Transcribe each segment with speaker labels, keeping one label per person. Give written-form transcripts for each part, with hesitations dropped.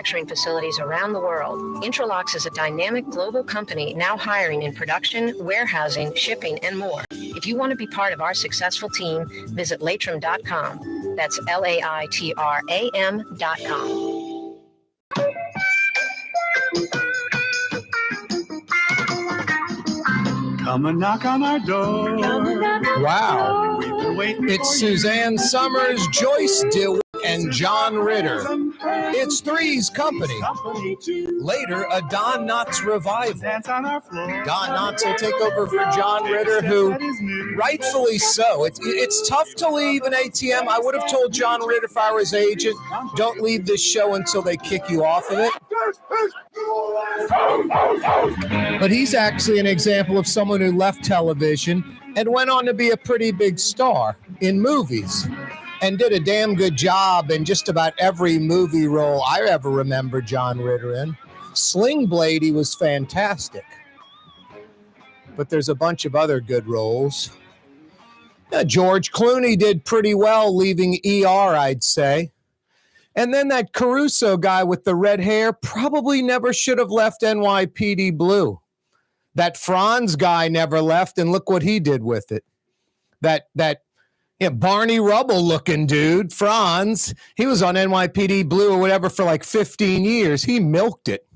Speaker 1: manufacturing facilities around the world. Intralox is a dynamic global company now hiring in production, warehousing, shipping, and more. If you want to be part of our successful team, visit Laitram.com. That's LAITRAM.com.
Speaker 2: Come and knock on our door.
Speaker 3: Wow. It's Suzanne Summers, Joyce DeWitt, and John Ritter. It's Three's Company. Later, a Don Knotts revival. Don Knotts will take over for John Ritter, who, rightfully so, it's tough to leave an ATM. I would have told John Ritter if I was agent, don't leave this show until they kick you off of it. But he's actually an example of someone who left television and went on to be a pretty big star in movies and did a damn good job in just about every movie role I ever remember John Ritter in. Sling Blade, he was fantastic. But there's a bunch of other good roles. George Clooney did pretty well leaving ER, I'd say. And then that Caruso guy with the red hair probably never should have left NYPD Blue. That Franz guy never left, and look what he did with it. That Barney Rubble looking dude, Franz, he was on NYPD Blue or whatever for like 15 years. He milked it.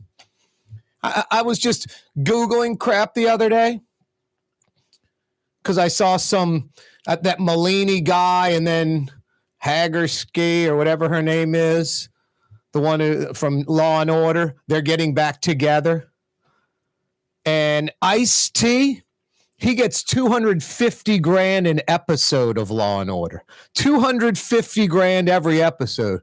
Speaker 3: I was just Googling crap the other day because I saw that Malini guy and then Hagerski or whatever her name is, the one who from Law and Order, they're getting back together. And Ice-T, he gets $250,000 an episode of Law and Order. $250,000 every episode.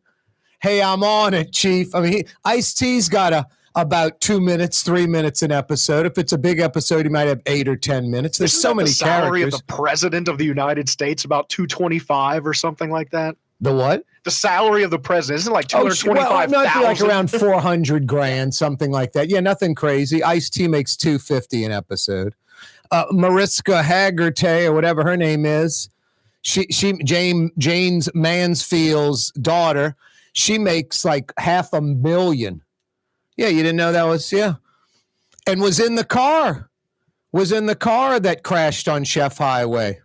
Speaker 3: Hey, I'm on it, Chief. I mean, Ice-T's got about 2 minutes, 3 minutes an episode. If it's a big episode, he might have 8 or 10 minutes. There's so many characters. The salary
Speaker 4: of the president of the United States about $225 or something like that.
Speaker 3: The what?
Speaker 4: The salary of the president isn't like $225,000.
Speaker 3: Like around $400,000, something like that. Yeah, nothing crazy. Ice-T makes $250 an episode. Mariska Hargitay or whatever her name is, James Mansfield's daughter, she makes like $500,000. Yeah, you didn't know that was, yeah. And was in the car that crashed on Chef Highway.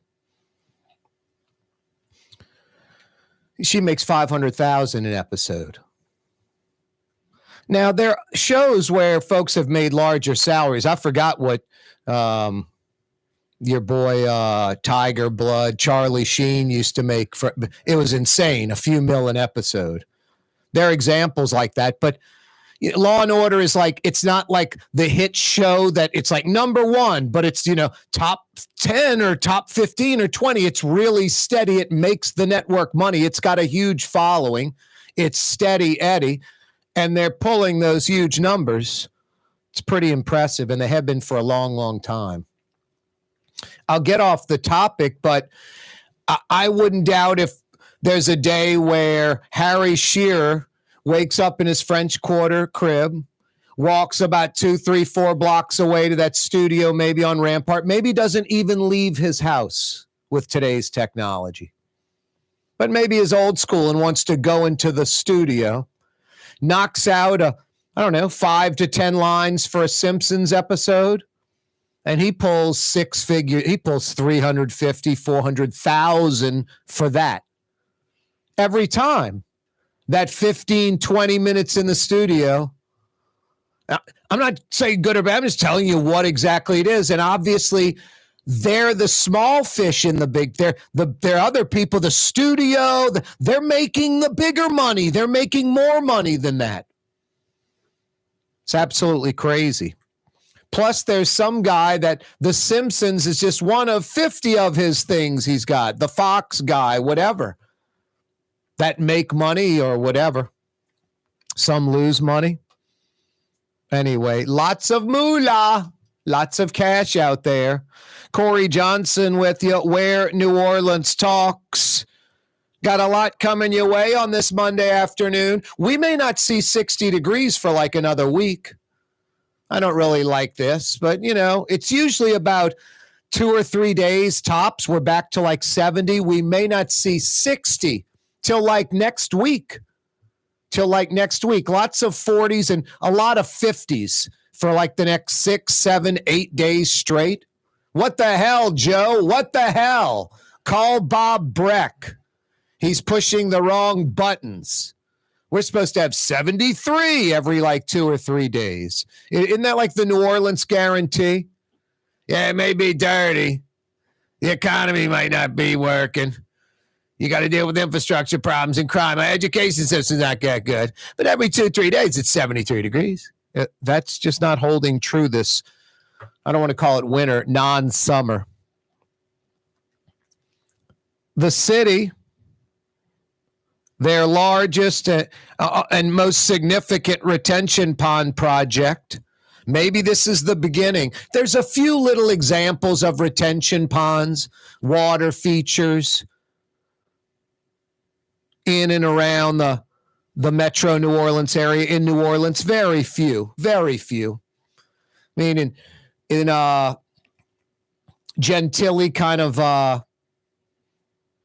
Speaker 3: She makes $500,000 an episode. Now, there are shows where folks have made larger salaries. I forgot what your boy Tiger Blood, Charlie Sheen used to make. It was insane, a few mil an episode. There are examples like that, but Law and Order is like, it's not like the hit show that it's like number one, but it's, top 10 or top 15 or 20. It's really steady. It makes the network money. It's got a huge following. It's steady Eddie, and they're pulling those huge numbers. It's pretty impressive, and they have been for a long, long time. I'll get off the topic, but I wouldn't doubt if there's a day where Harry Shearer wakes up in his French Quarter crib, walks about 2, 3, 4 blocks away to that studio, maybe on Rampart, maybe doesn't even leave his house with today's technology, but maybe is old school and wants to go into the studio, knocks out 5 to 10 lines for a Simpsons episode, and he pulls 6 figures. He pulls $350,000, $400,000 for that every time. That 15, 20 minutes in the studio. Now, I'm not saying good or bad. I'm just telling you what exactly it is. And obviously, they're the small fish in the big. They're other people, the studio. They're making the bigger money. They're making more money than that. It's absolutely crazy. Plus, there's some guy that The Simpsons is just one of 50 of his things he's got. The Fox guy, whatever. That make money or whatever. Some lose money. Anyway, lots of moolah, lots of cash out there. Corey Johnson with you, Where New Orleans Talks. Got a lot coming your way on this Monday afternoon. We may not see 60 degrees for like another week. I don't really like this, but, it's usually about 2 or 3 days tops. We're back to like 70. We may not see 60 till like next week. till like next week. Lots of 40s and a lot of 50s for like the next 6, 7, 8 days straight. What the hell, Joe? What the hell? Call Bob Breck. He's pushing the wrong buttons. We're supposed to have 73 every like 2 or 3 days. Isn't that like the New Orleans guarantee? Yeah, it may be dirty. The economy might not be working. You got to deal with infrastructure problems and crime. My education system's not that good. But every 2, 3 days, it's 73 degrees. That's just not holding true this, I don't want to call it winter, non-summer. The city, their largest and most significant retention pond project. Maybe this is the beginning. There's a few little examples of retention ponds, water features in and around the metro New Orleans area. In New Orleans, very few. I mean, in Gentilly kind of, I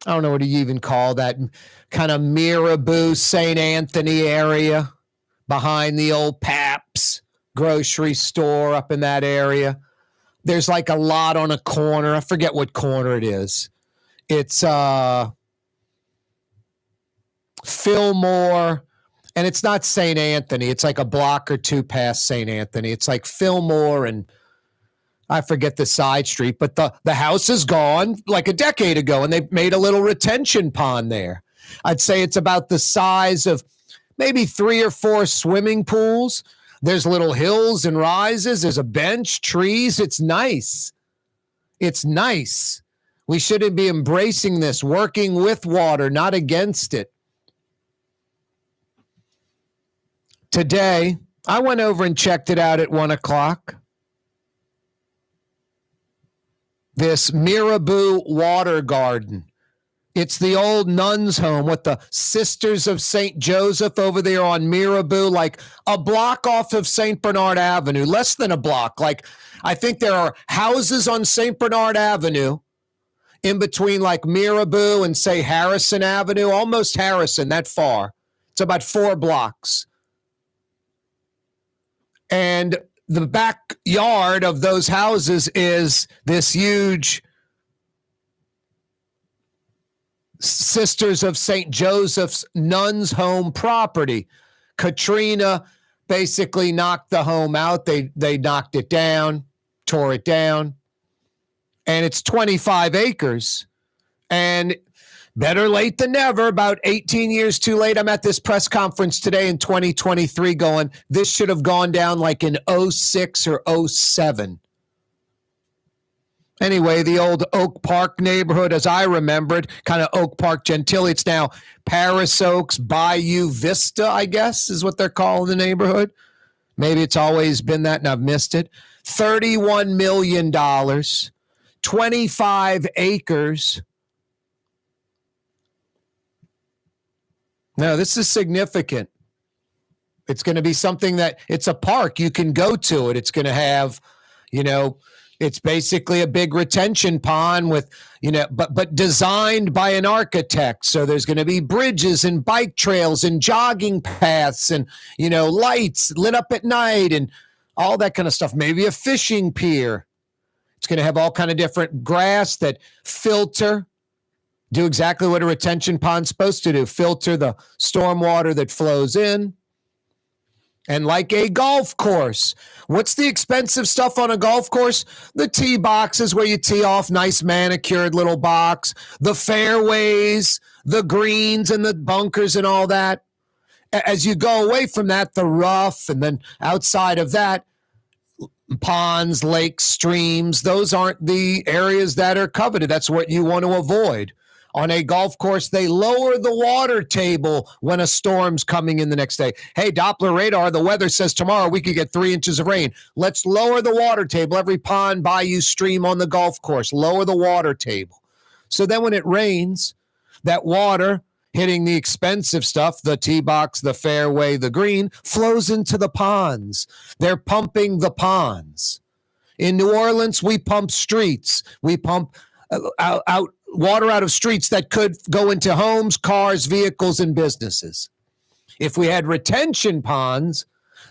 Speaker 3: don't know what do you even call that, kind of Mirabeau, St. Anthony area behind the old Paps grocery store up in that area. There's like a lot on a corner. I forget what corner it is. It's Fillmore, and it's not St. Anthony. It's like a block or two past St. Anthony. It's like Fillmore and I forget the side street, but the house is gone like a decade ago, and they made a little retention pond there. I'd say it's about the size of maybe 3 or 4 swimming pools. There's little hills and rises. There's a bench, trees. It's nice. It's nice. We shouldn't be embracing this, working with water, not against it. Today, I went over and checked it out at 1 o'clock. This Mirabeau Water Garden. It's the old nuns' home with the Sisters of St. Joseph over there on Mirabeau, like a block off of St. Bernard Avenue, less than a block. Like, I think there are houses on St. Bernard Avenue in between like Mirabeau and, say, Harrison Avenue, almost Harrison, that far. It's about 4 blocks. And the backyard of those houses is this huge Sisters of St. Joseph's nuns' home property. Katrina basically knocked the home out. They knocked it down, tore it down. And it's 25 acres. And better late than never, about 18 years too late. I'm at this press conference today in 2023 going, this should have gone down like in 06 or 07. Anyway, the old Oak Park neighborhood, as I remembered, kind of Oak Park Gentilly. It's now Paris Oaks, Bayou Vista, I guess, is what they're calling the neighborhood. Maybe it's always been that and I've missed it. $31 million, 25 acres. No, this is significant. It's going to be something that it's a park. You can go to it. It's going to have, it's basically a big retention pond with, but designed by an architect. So there's going to be bridges and bike trails and jogging paths and, lights lit up at night and all that kind of stuff. Maybe a fishing pier. It's going to have all kind of different grass that filter, do exactly what a retention pond's supposed to do, filter the stormwater that flows in. And like a golf course, what's the expensive stuff on a golf course? The tee boxes where you tee off, nice manicured little box, the fairways, the greens and the bunkers and all that. As you go away from that, the rough, and then outside of that, ponds, lakes, streams, those aren't the areas that are coveted. That's what you want to avoid. On a golf course, they lower the water table when a storm's coming in the next day. Hey, Doppler radar, the weather says tomorrow we could get 3 inches of rain. Let's lower the water table. Every pond, bayou, stream on the golf course, lower the water table. So then when it rains, that water hitting the expensive stuff, the tee box, the fairway, the green, flows into the ponds. They're pumping the ponds. In New Orleans, we pump streets. We pump out water out of streets that could go into homes, cars, vehicles, and businesses. If we had retention ponds,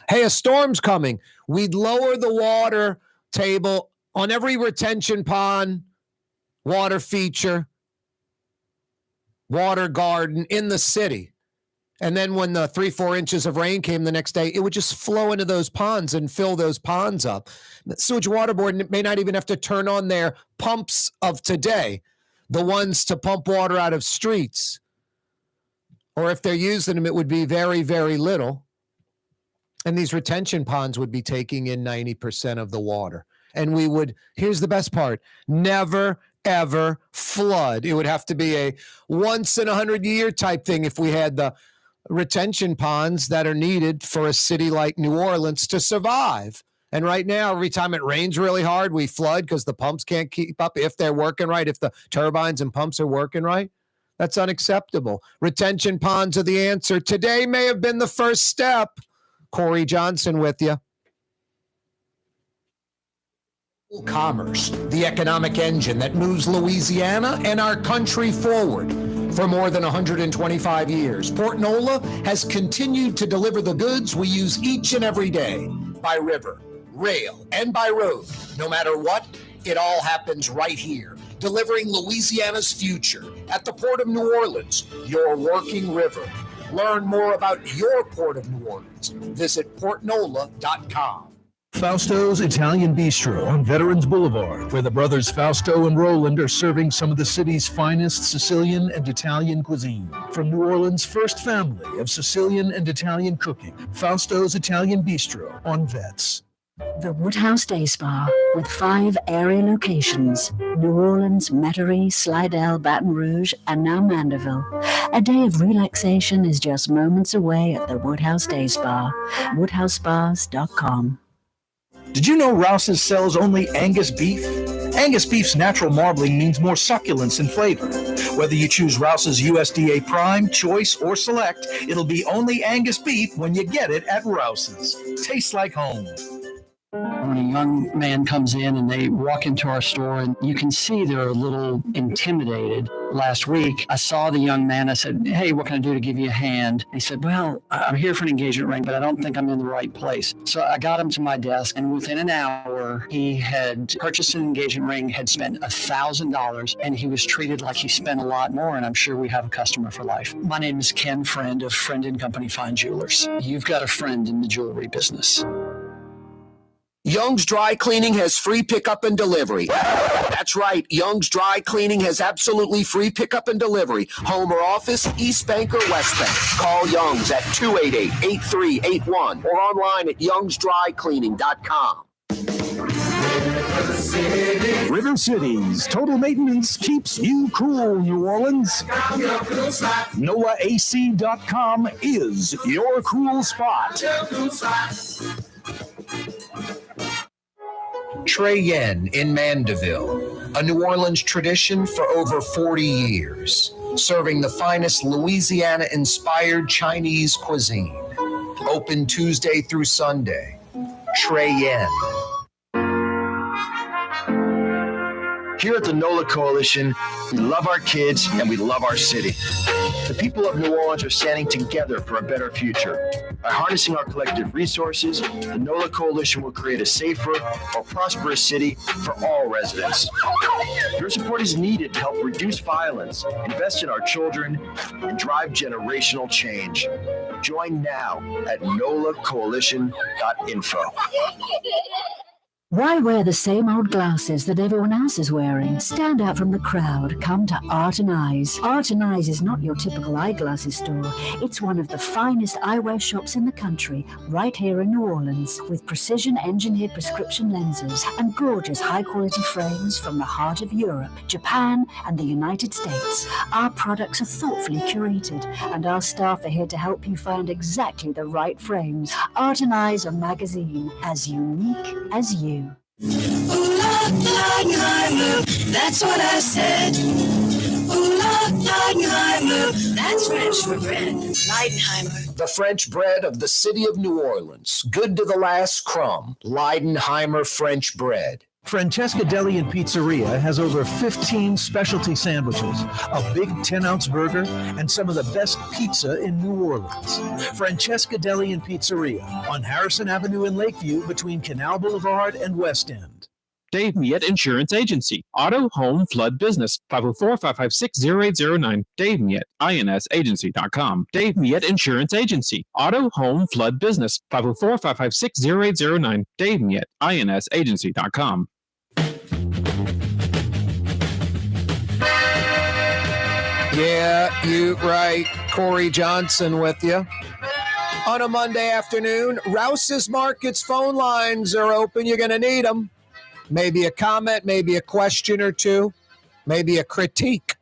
Speaker 3: hey, a storm's coming, we'd lower the water table on every retention pond, water feature, water garden in the city. And then when the 3-4 inches of rain came the next day, it would just flow into those ponds and fill those ponds up. The Sewage Water Board may not even have to turn on their pumps of today, the ones to pump water out of streets. Or if they're using them, it would be very, very little. And these retention ponds would be taking in 90% of the water. And we would, here's the best part, never, ever flood. It would have to be a once in 100-year type thing if we had the retention ponds that are needed for a city like New Orleans to survive. And right now, every time it rains really hard, we flood because the pumps can't keep up if they're working right, if the turbines and pumps are working right. That's unacceptable. Retention ponds are the answer. Today may have been the first step. Corey Johnson with you. Commerce, the economic engine that moves Louisiana and our country forward. For more than 125 years, Port Nola has continued to deliver the goods we use each and every day by river, rail, and by road. No matter what, it all happens right here, delivering Louisiana's future at the Port of New Orleans, your working river. Learn more about your Port of New Orleans. Visit portnola.com.
Speaker 5: Fausto's Italian Bistro on Veterans Boulevard, where the brothers Fausto and Roland are serving some of the city's finest Sicilian and Italian cuisine. From New Orleans' first family of Sicilian and Italian cooking, Fausto's Italian Bistro on Vets.
Speaker 6: The Woodhouse Day Spa, with 5 area locations, New Orleans, Metairie, Slidell, Baton Rouge, and now Mandeville. A day of relaxation is just moments away at the Woodhouse Day Spa, woodhousespas.com.
Speaker 5: Did you know Rouse's sells only Angus beef? Angus beef's natural marbling means more succulence and flavor. Whether you choose Rouse's USDA Prime, Choice, or Select, it'll be only Angus beef when you get it at Rouse's. Tastes like home.
Speaker 7: When a young man comes in and they walk into our store and you can see they're a little intimidated. Last week, I saw the young man. I said, "Hey, what can I do to give you a hand?" He said, "Well, I'm here for an engagement ring, but I don't think I'm in the right place." So I got him to my desk, and within an hour, he had purchased an engagement ring, had spent $1,000, and he was treated like he spent a lot more, and I'm sure we have a customer for life. My name is Ken Friend of Friend & Company Fine Jewelers. You've got a friend in the jewelry business.
Speaker 3: Young's Dry Cleaning has free pickup and delivery. That's right. Young's Dry Cleaning has absolutely free pickup and delivery. Home or office, East Bank or West Bank. Call Young's at 288-8381 or online at youngsdrycleaning.com.
Speaker 5: River Cities Total Maintenance keeps you cool, New Orleans. NOLAAC.com is your cool spot.
Speaker 3: Trey Yen in Mandeville, a New Orleans tradition for over 40 years, serving the finest Louisiana-inspired Chinese cuisine. Open Tuesday through Sunday. Trey Yen.
Speaker 8: Here at the NOLA Coalition, we love our kids and we love our city. The people of New Orleans are standing together for a better future. By harnessing our collective resources, the NOLA Coalition will create a safer, more prosperous city for all residents. Your support is needed to help reduce violence, invest in our children, and drive generational change. Join now at nolacoalition.info.
Speaker 6: Why wear the same old glasses that everyone else is wearing? Stand out from the crowd. Come to Art and Eyes. Art and Eyes is not your typical eyeglasses store. It's one of the finest eyewear shops in the country, right here in New Orleans, with precision-engineered prescription lenses and gorgeous high-quality frames from the heart of Europe, Japan, and the United States. Our products are thoughtfully curated, and our staff are here to help you find exactly the right frames. Art and Eyes, a magazine as unique as you.
Speaker 9: That's what I said. Leidenheimer. That's French for bread. Leidenheimer.
Speaker 3: The French bread of the city of New Orleans. Good to the last crumb. Leidenheimer French bread.
Speaker 5: Francesca Deli and Pizzeria has over 15 specialty sandwiches, a big 10-ounce burger, and some of the best pizza in New Orleans. Francesca Deli and Pizzeria on Harrison Avenue in Lakeview between Canal Boulevard and West End.
Speaker 10: Dave Miette Insurance Agency. Auto, home, flood, business. 504-556-0809. Dave Miette, INSagency.com. Dave Miette Insurance Agency. Auto, home, flood, business. 504-556-0809. Dave Miette, INSagency.com.
Speaker 3: Yeah, you right. Corey Johnson with you. On a Monday afternoon, Rouse's Markets phone lines are open. You're going to need them. Maybe a comment, maybe a question or two, maybe a critique,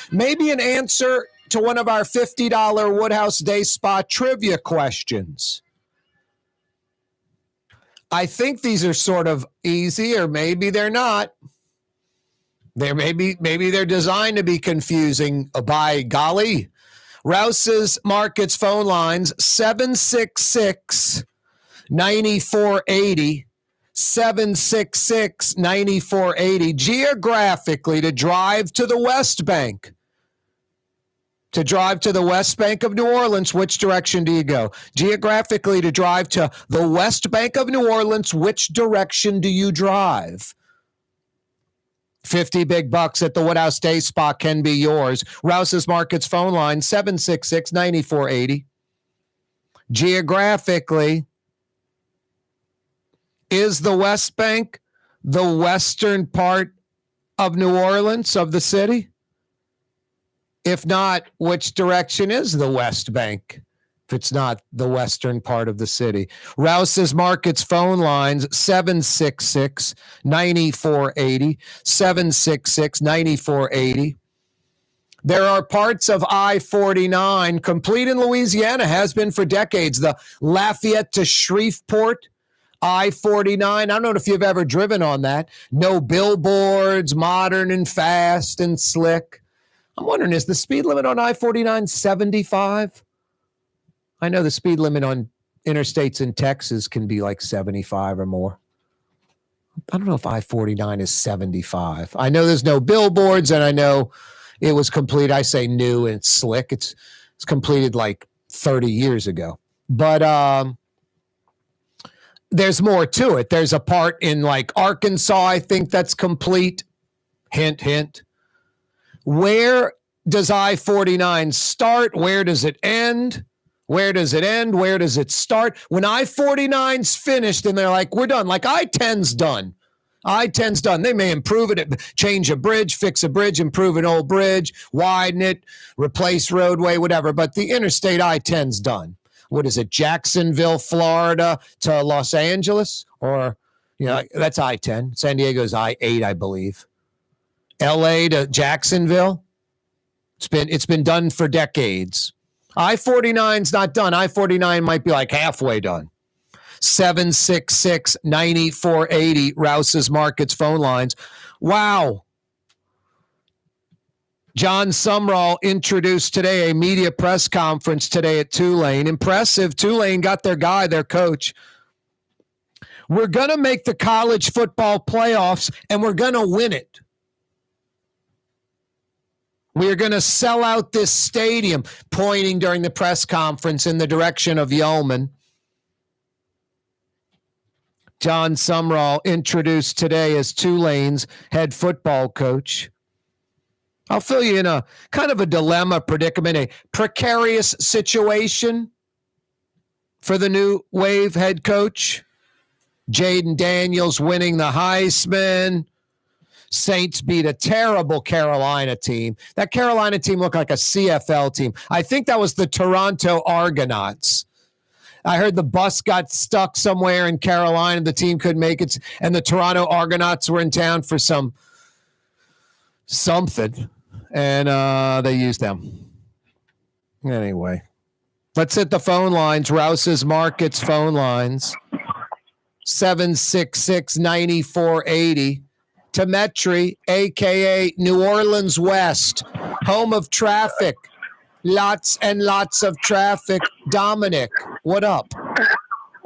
Speaker 3: maybe an answer to one of our $50 Woodhouse Day Spa trivia questions. I think these are sort of easy, or maybe they're not. Maybe they're designed to be confusing. By golly. Rouse's Markets phone lines, 766-9480. 766-9480. Geographically, to drive to the West Bank. To drive to the West Bank of New Orleans, which direction do you go? Geographically, to drive to the West Bank of New Orleans, which direction do you drive? 50 big bucks at the Woodhouse Day Spa can be yours. Rouse's Markets phone line, 766-9480. Geographically, is the West Bank the western part of New Orleans, of the city? If not, which direction is the West Bank if it's not the western part of the city? Rouse's Markets phone lines, 766-9480, 766-9480. There are parts of I-49, complete in Louisiana, has been for decades, the Lafayette to Shreveport I-49. I don't know if you've ever driven on that. No billboards, modern and fast and slick. I'm wondering, is the speed limit on I-49 75? I know the speed limit on interstates in Texas can be like 75 or more. I don't know if I-49 is 75. I know there's no billboards, and I know it was complete. I say new and slick. It's completed like 30 years ago. But there's more to it. There's a part in like Arkansas, I think, that's complete. Hint, hint. Where does I-49 start? Where does it end? Where does it end? Where does it start? When I-49's finished and they're like, we're done. Like I-10's done. I-10's done. They may improve it, change a bridge, fix a bridge, improve an old bridge, widen it, replace roadway, whatever. But the interstate I-10's done. What is it, Jacksonville, Florida to Los Angeles? Or, that's I-10. San Diego's I-8, I believe. L.A. to Jacksonville. It's been done for decades. I-49's not done. I-49 might be like halfway done. 766-9480, Rouse's Markets phone lines. Wow. John Sumrall introduced today a media press conference today at Tulane. Impressive. Tulane got their guy, their coach. We're going to make the college football playoffs, and we're going to win it. We are going to sell out this stadium, pointing during the press conference in the direction of Yeoman. John Sumrall introduced today as Tulane's head football coach. I'll fill you in a kind of a dilemma, predicament, a precarious situation for the new Wave head coach. Jaden Daniels winning the Heisman. Saints beat a terrible Carolina team. That Carolina team looked like a CFL team. I think that was the Toronto Argonauts. I heard the bus got stuck somewhere in Carolina. The team couldn't make it, and the Toronto Argonauts were in town for something, and they used them. Anyway, let's hit the phone lines. Rouse's Markets phone lines, 766-9480. Temetri, a.k.a. New Orleans West, home of traffic. Lots and lots of traffic. Dominic, what up?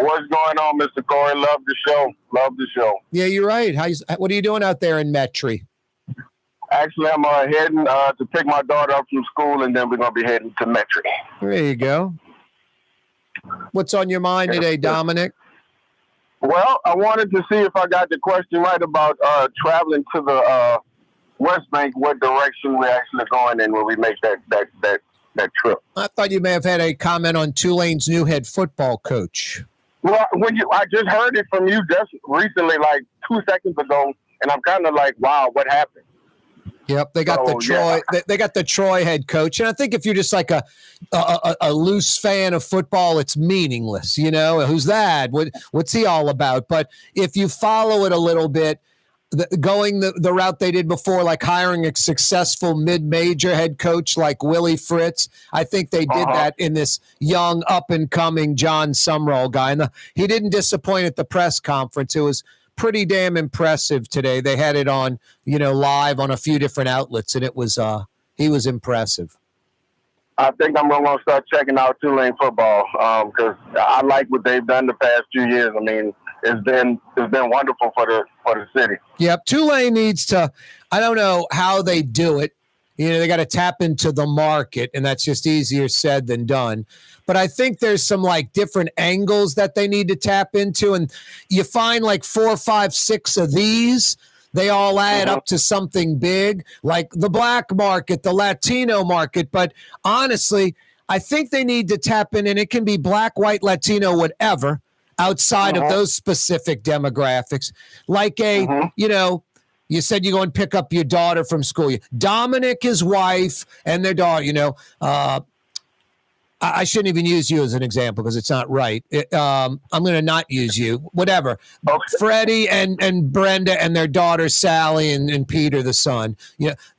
Speaker 11: What's going on, Mr. Corey? Love the show. Love the show.
Speaker 3: Yeah, you're right. What are you doing out there in Metri?
Speaker 11: Actually, I'm heading to pick my daughter up from school, and then we're going to be heading to Metri.
Speaker 3: There you go. What's on your mind today, Dominic?
Speaker 11: Well, I wanted to see if I got the question right about traveling to the West Bank, what direction we're actually going in when we make that trip.
Speaker 3: I thought you may have had a comment on Tulane's new head football coach.
Speaker 11: Well, I just heard it from you just recently, like 2 seconds ago, and I'm kind of like, wow, what happened?
Speaker 3: Yep, they got the Troy. Yeah. They got the Troy head coach, and I think if you're just like a loose fan of football, it's meaningless. You know, who's that? What's he all about? But if you follow it a little bit, going the route they did before, like hiring a successful mid-major head coach like Willie Fritz, I think they did that in this young, up-and-coming John Sumrall guy. And he didn't disappoint at the press conference. It was pretty damn impressive today. They had it on, live on a few different outlets, and it was he was impressive.
Speaker 11: I think I'm going to start checking out Tulane football because I like what they've done the past few years. I mean, it's been wonderful for the city.
Speaker 3: Yep, Tulane needs to. I don't know how they do it. They got to tap into the market, and that's just easier said than done. But I think there's some different angles that they need to tap into, and you find 4, 5, 6 of these. They all add up to something big, like the black market, the Latino market. But honestly, I think they need to tap in, and it can be black, white, Latino, whatever, outside of those specific demographics. Like you said you go and pick up your daughter from school. Dominic, his wife, and their daughter, I shouldn't even use you as an example because it's not right. I'm going to not use you. Whatever. Okay. Freddie and Brenda and their daughter Sally and Peter, the son.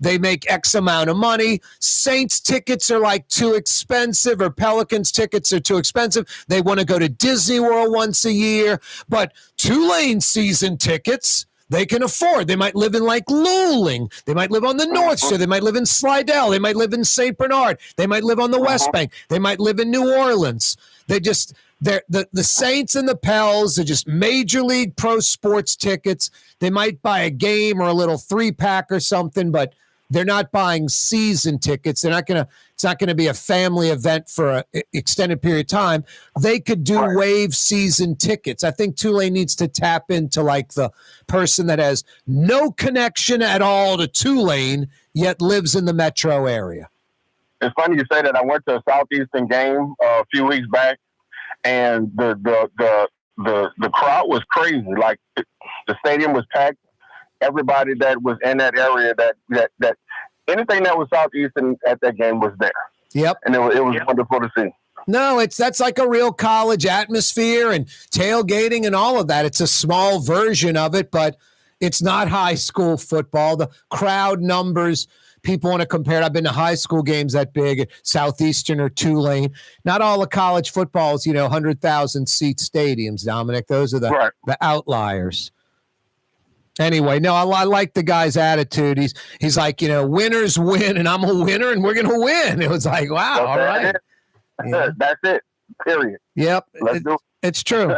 Speaker 3: They make X amount of money. Saints tickets are too expensive, or Pelicans tickets are too expensive. They want to go to Disney World once a year. But Tulane season tickets, they can afford. They might live in Luling. They might live on the North Shore. They might live in Slidell. They might live in St. Bernard. They might live on the West Bank. They might live in New Orleans. The Saints and the Pels are just major league pro sports tickets. They might buy a game or a little 3-pack or something, but they're not buying season tickets. It's not gonna be a family event for an extended period of time. They could do wave season tickets. I think Tulane needs to tap into the person that has no connection at all to Tulane, yet lives in the metro area.
Speaker 11: It's funny you say that. I went to a Southeastern game a few weeks back, and the crowd was crazy. The stadium was packed. Everybody that was in that area, that anything that was Southeastern at that game was there.
Speaker 3: Yep.
Speaker 11: And it was wonderful to see.
Speaker 3: No, that's like a real college atmosphere and tailgating and all of that. It's a small version of it, but it's not high school football. The crowd numbers, people want to compare it. I've been to high school games that big at Southeastern or Tulane. Not all of college football is, 100,000 seat stadiums, Dominic. Those are the outliers. Anyway, no, I like the guy's attitude. He's like, winners win, and I'm a winner, and we're going to win. It was like, wow, all right.
Speaker 11: That's it, period.
Speaker 3: Yep,
Speaker 11: Let's do it.
Speaker 3: It's true.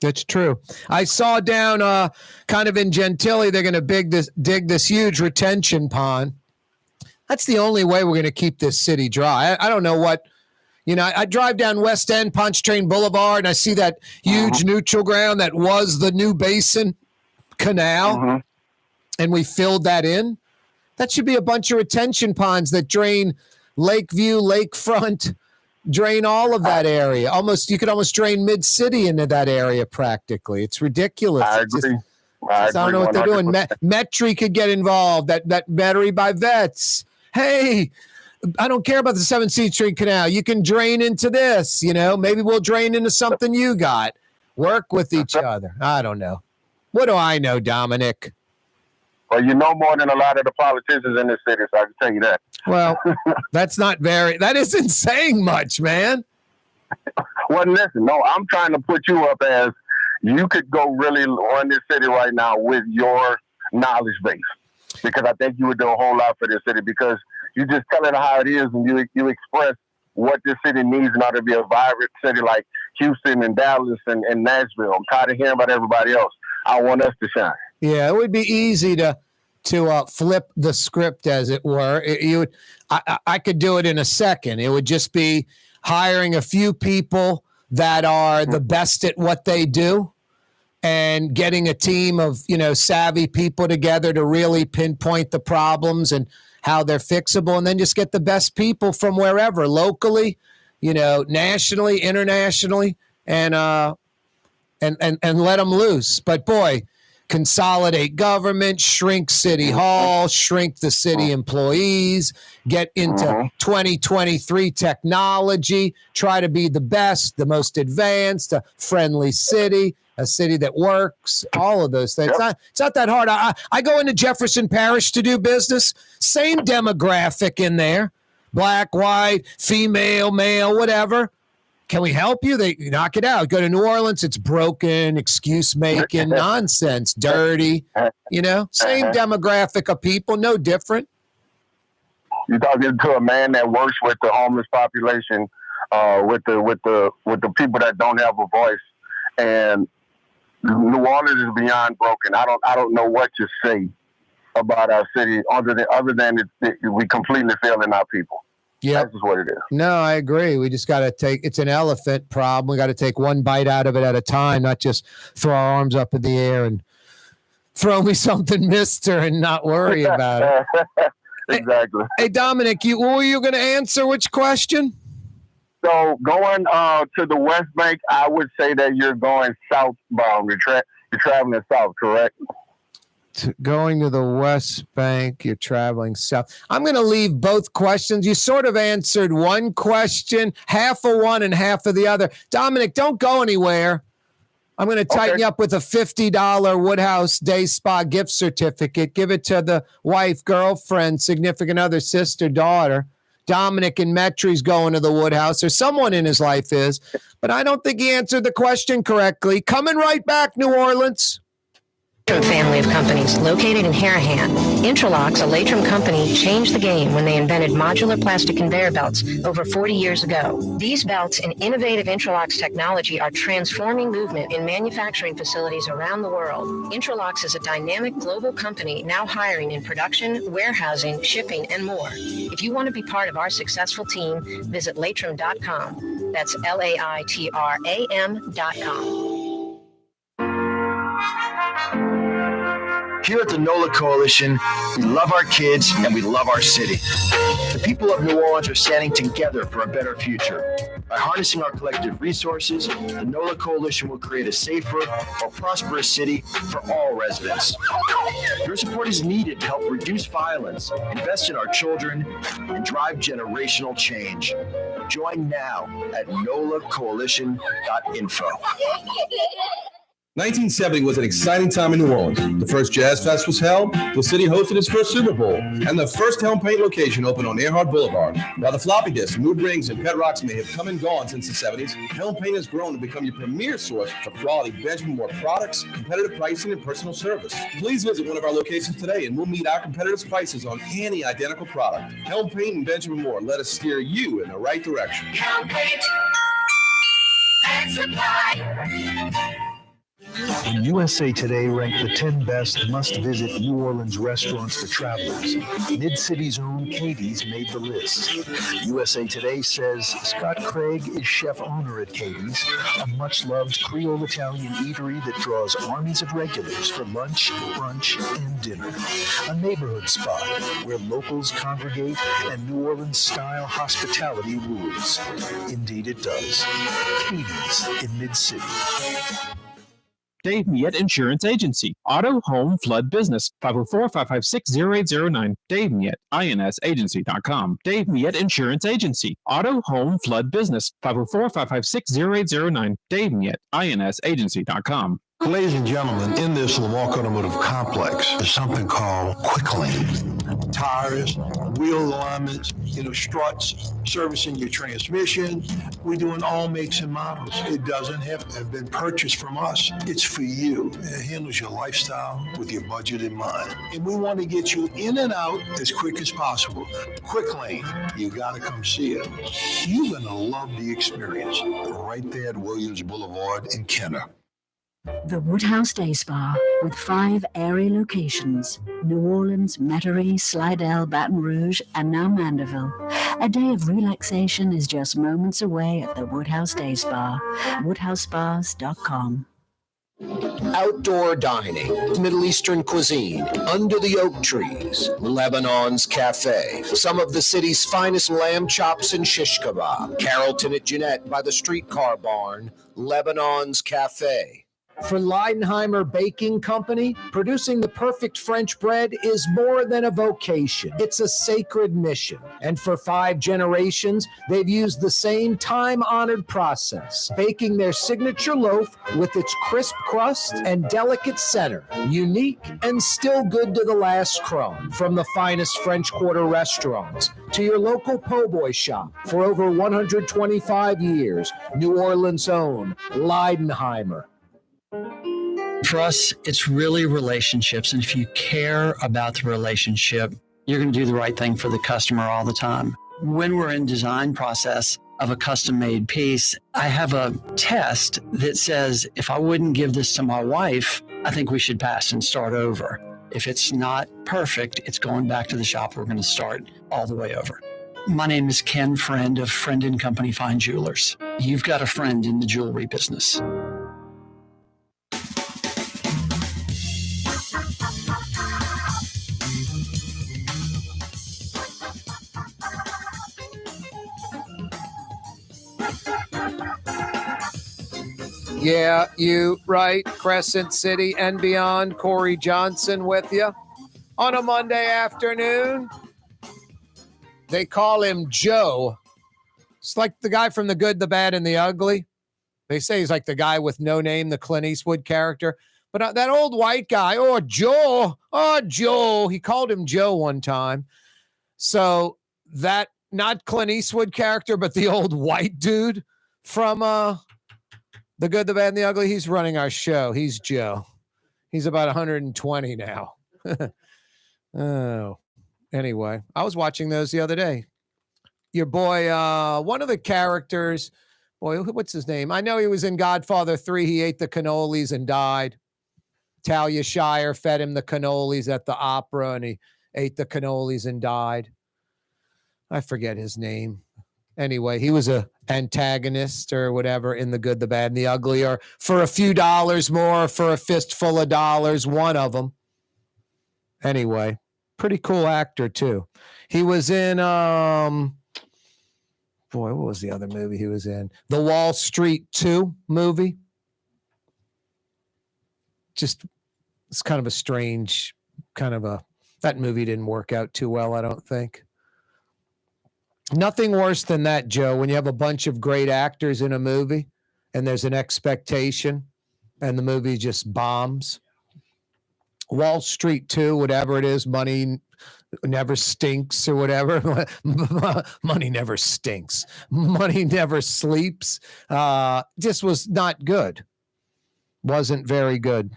Speaker 3: It's true. I saw down kind of in Gentilly, they're going to dig this huge retention pond. That's the only way we're going to keep this city dry. I don't know what, I drive down West End, Pontchartrain Boulevard, and I see that huge neutral ground that was the new basin canal, and we filled that in. That should be a bunch of retention ponds that drain Lakeview, Lakefront, drain all of that area. You could almost drain Mid-City into that area practically. It's ridiculous.
Speaker 11: I agree.
Speaker 3: I don't know what they're doing. Metri could get involved. That battery by Vets. Hey, I don't care about the 7th Street Canal. You can drain into this, Maybe we'll drain into something you got. Work with each other. I don't know. What do I know, Dominic?
Speaker 11: Well, you know more than a lot of the politicians in this city, so I can tell you that.
Speaker 3: Well, that isn't saying much, man.
Speaker 11: Well, listen, no, I'm trying to put you up as you could go really run this city right now with your knowledge base, because I think you would do a whole lot for this city, because you just tell it how it is, and you express what this city needs in order to be a vibrant city. Like, Houston and Dallas and Nashville. I'm tired of hearing about everybody else. I want us to shine.
Speaker 3: Yeah, it would be easy to flip the script, as it were. I could do it in a second. It would just be hiring a few people that are the best at what they do and getting a team of, savvy people together to really pinpoint the problems and how they're fixable, and then just get the best people from wherever, locally, nationally, internationally, and let them loose. But boy, consolidate government, shrink city hall, shrink the city employees, get into 2023 technology, try to be the best, the most advanced, a friendly city, a city that works, all of those things. It's not that hard. I go into Jefferson Parish to do business, same demographic in there, black, white, female, male, whatever. Can we help you? They knock it out. Go to New Orleans, it's broken, excuse-making, nonsense, dirty. Same demographic of people, no different.
Speaker 11: You're talking to a man that works with the homeless population, with the people that don't have a voice, and New Orleans is beyond broken. I don't know what to say about our city other than we completely failing our people.
Speaker 3: Yeah,
Speaker 11: that's just what it is.
Speaker 3: No, I agree. We just got to it's an elephant problem. We got to take one bite out of it at a time, not just throw our arms up in the air and throw me something, mister, and not worry about it.
Speaker 11: Exactly.
Speaker 3: Hey, Dominic, what were you going to answer? Which question?
Speaker 11: So going to the West Bank, I would say that you're going southbound. You're traveling south, correct?
Speaker 3: Going to the West Bank, you're traveling south. I'm going to leave both questions. You sort of answered one question, half of one and half of the other. Dominic, don't go anywhere. I'm going to tighten you up with a $50 Woodhouse Day Spa gift certificate. Give it to the wife, girlfriend, significant other, sister, daughter. Dominic in Metro's going to the Woodhouse, or someone in his life is. But I don't think he answered the question correctly. Coming right back, New Orleans.
Speaker 1: Family of companies located in Harahan. Intralocks, a Latrim company, changed the game when they invented modular plastic conveyor belts over 40 years ago. These belts and innovative Intralocks technology are transforming movement in manufacturing facilities around the world. Intralocks is a dynamic global company now hiring in production, warehousing, shipping, and more. If you want to be part of our successful team, visit Latrim.com. That's LAITRAM.com.
Speaker 8: Here at the NOLA Coalition, we love our kids and we love our city. The people of New Orleans are standing together for a better future. By harnessing our collective resources, the NOLA Coalition will create a safer, more prosperous city for all residents. Your support is needed to help reduce violence, invest in our children, and drive generational change. Join now at nolacoalition.info.
Speaker 12: 1970 was an exciting time in New Orleans. The first Jazz Fest was held, the city hosted its first Super Bowl, and the first Helm Paint location opened on Earhart Boulevard. While the floppy disks, mood rings, and pet rocks may have come and gone since the 70s, Helm Paint has grown to become your premier source for quality Benjamin Moore products, competitive pricing, and personal service. Please visit one of our locations today and we'll meet our competitors' prices on any identical product. Helm Paint and Benjamin Moore, let us steer you in the right direction.
Speaker 9: Helm Paint and Supply.
Speaker 5: When USA Today ranked the 10 best must-visit New Orleans restaurants for travelers, Mid-City's own Katie's made the list. USA Today says Scott Craig is chef-owner at Katie's, a much-loved Creole Italian eatery that draws armies of regulars for lunch, brunch, and dinner. A neighborhood spot where locals congregate and New Orleans-style hospitality rules. Indeed it does. Katie's in Mid-City.
Speaker 10: Dave Miette Insurance Agency. Auto, home, flood, business. 504-556-0809. Dave Miette, INSagency.com. Dave Miette Insurance Agency. Auto, home, flood, business. 504-556-0809. Dave Miette, INSagency.com.
Speaker 5: Ladies and gentlemen, in this Lamarck Automotive Complex is something called Quick Lane. Tires, wheel alignments, struts, servicing your transmission. We're doing all makes and models. It doesn't have to have been purchased from us. It's for you. It handles your lifestyle with your budget in mind. And we want to get you in and out as quick as possible. Quick Lane, you got to come see it. You're going to love the experience right there at Williams Boulevard in Kenner.
Speaker 6: The Woodhouse Day Spa, with 5 airy locations: New Orleans, Metairie, Slidell, Baton Rouge, and now Mandeville. A day of relaxation is just moments away at the Woodhouse Day Spa. WoodhouseSpas.com.
Speaker 3: Outdoor dining, Middle Eastern cuisine, under the oak trees, Lebanon's Cafe, some of the city's finest lamb chops and shish kebab, Carrollton at Jeanette by the streetcar barn, Lebanon's Cafe. For Leidenheimer Baking Company, producing the perfect French bread is more than a vocation. It's a sacred mission. And for 5 generations, they've used the same time-honored process, baking their signature loaf with its crisp crust and delicate center, unique and still good to the last crumb. From the finest French Quarter restaurants to your local po' boy shop, for over 125 years, New Orleans' own Leidenheimer.
Speaker 7: For us, it's really relationships. And if you care about the relationship, you're going to do the right thing for the customer all the time. When we're in design process of a custom-made piece, I have a test that says, if I wouldn't give this to my wife, I think we should pass and start over. If it's not perfect, it's going back to the shop. We're going to start all the way over. My name is Ken Friend of Friend & Company Fine Jewelers. You've got a friend in the jewelry business.
Speaker 3: Yeah, you right. Crescent City and beyond. Corey Johnson with you on a Monday afternoon. They call him Joe. It's like the guy from The Good, the Bad, and the Ugly. They say he's like the guy with no name, the Clint Eastwood character. But that old white guy, Joe. He called him Joe one time. So that, not Clint Eastwood character, but the old white dude from The Good, the Bad, and the Ugly. He's running our show. He's Joe. He's about 120 now. Oh, anyway, I was watching those the other day. Your boy, one of the characters, boy, what's his name? I know he was in Godfather 3. He ate the cannolis and died. Talia Shire fed him the cannolis at the opera, and he ate the cannolis and died. I forget his name. Anyway, he was a antagonist or whatever in The Good, the Bad, and the Ugly, or for a few dollars more, for a fistful of dollars, one of them. Anyway, pretty cool actor too. He was in, what was the other movie he was in? The Wall Street 2 movie. Just, it's kind of a strange, that movie didn't work out too well, I don't think. Nothing worse than that, Joe, when you have a bunch of great actors in a movie and there's an expectation and the movie just bombs. Wall Street 2, whatever it is, money never stinks or whatever. Money never stinks. Money never sleeps. Just was not good. Wasn't very good.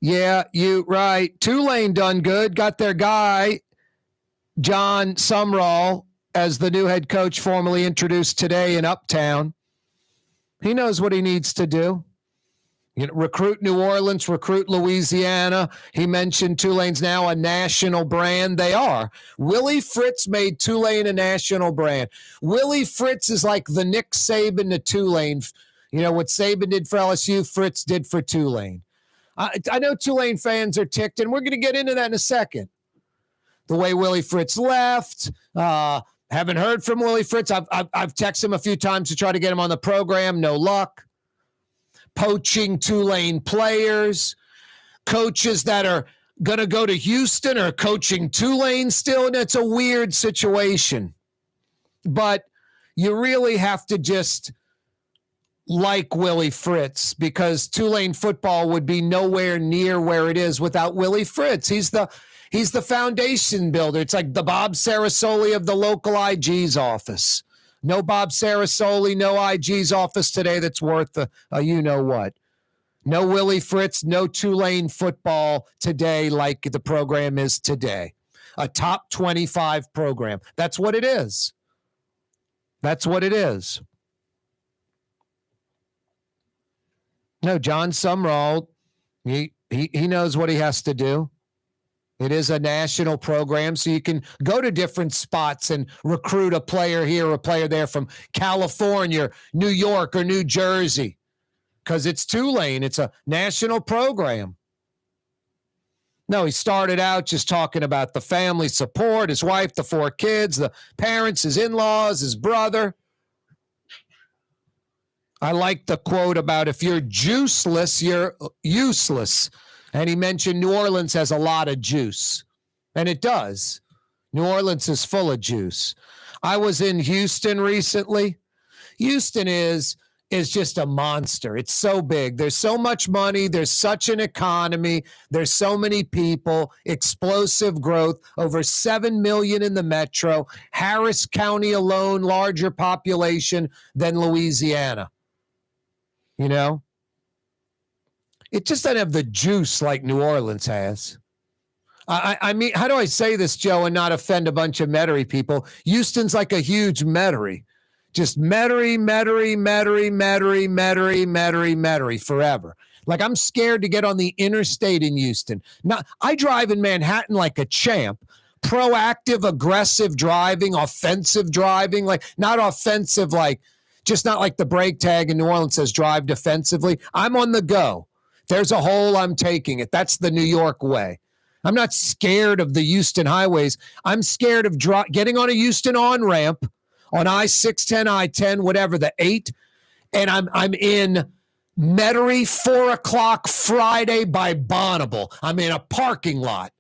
Speaker 3: Yeah, you right. Tulane done good. Got their guy, John Sumrall, as the new head coach, formally introduced today in Uptown. He knows what he needs to do. Recruit New Orleans, recruit Louisiana. He mentioned Tulane's now a national brand. They are. Willie Fritz made Tulane a national brand. Willie Fritz is like the Nick Saban to Tulane. What Saban did for LSU, Fritz did for Tulane. I know Tulane fans are ticked, and we're going to get into that in a second. The way Willie Fritz left. Haven't heard from Willie Fritz. I've texted him a few times to try to get him on the program. No luck. Poaching Tulane players. Coaches that are going to go to Houston are coaching Tulane still. And it's a weird situation. But you really have to just like Willie Fritz, because Tulane football would be nowhere near where it is without Willie Fritz. He's the foundation builder. It's like the Bob Sarasoli of the local IG's office. No Bob Sarasoli, no IG's office today that's worth a you know what. No Willie Fritz, no Tulane football today like the program is today. A top 25 program. That's what it is. That's what it is. No, John Sumrall, he knows what he has to do. It is a national program, so you can go to different spots and recruit a player here or a player there from California, New York, or New Jersey, because it's Tulane. It's a national program. No, he started out just talking about the family support, his wife, the 4 kids, the parents, his in-laws, his brother. I like the quote about if you're juiceless, you're useless. And he mentioned New Orleans has a lot of juice. And it does. New Orleans is full of juice. I was in Houston recently. Houston is just a monster. It's so big. There's so much money. There's such an economy. There's so many people. Explosive growth. Over 7 million in the metro. Harris County alone, larger population than Louisiana. You know? It just doesn't have the juice like New Orleans has. I mean, how do I say this, Joe, and not offend a bunch of Metairie people? Houston's like a huge Metairie. Just Metairie forever. Like, I'm scared to get on the interstate in Houston. Now, I drive in Manhattan like a champ. Proactive, aggressive driving, offensive driving. Like, not offensive, like, just not like the brake tag in New Orleans says drive defensively. I'm on the go. There's a hole, I'm taking it. That's the New York way. I'm not scared of the Houston highways. I'm scared of getting on a Houston on-ramp on I-610, I-10, whatever, the 8, and I'm in Metairie, 4 o'clock Friday by Bonneville. I'm in a parking lot.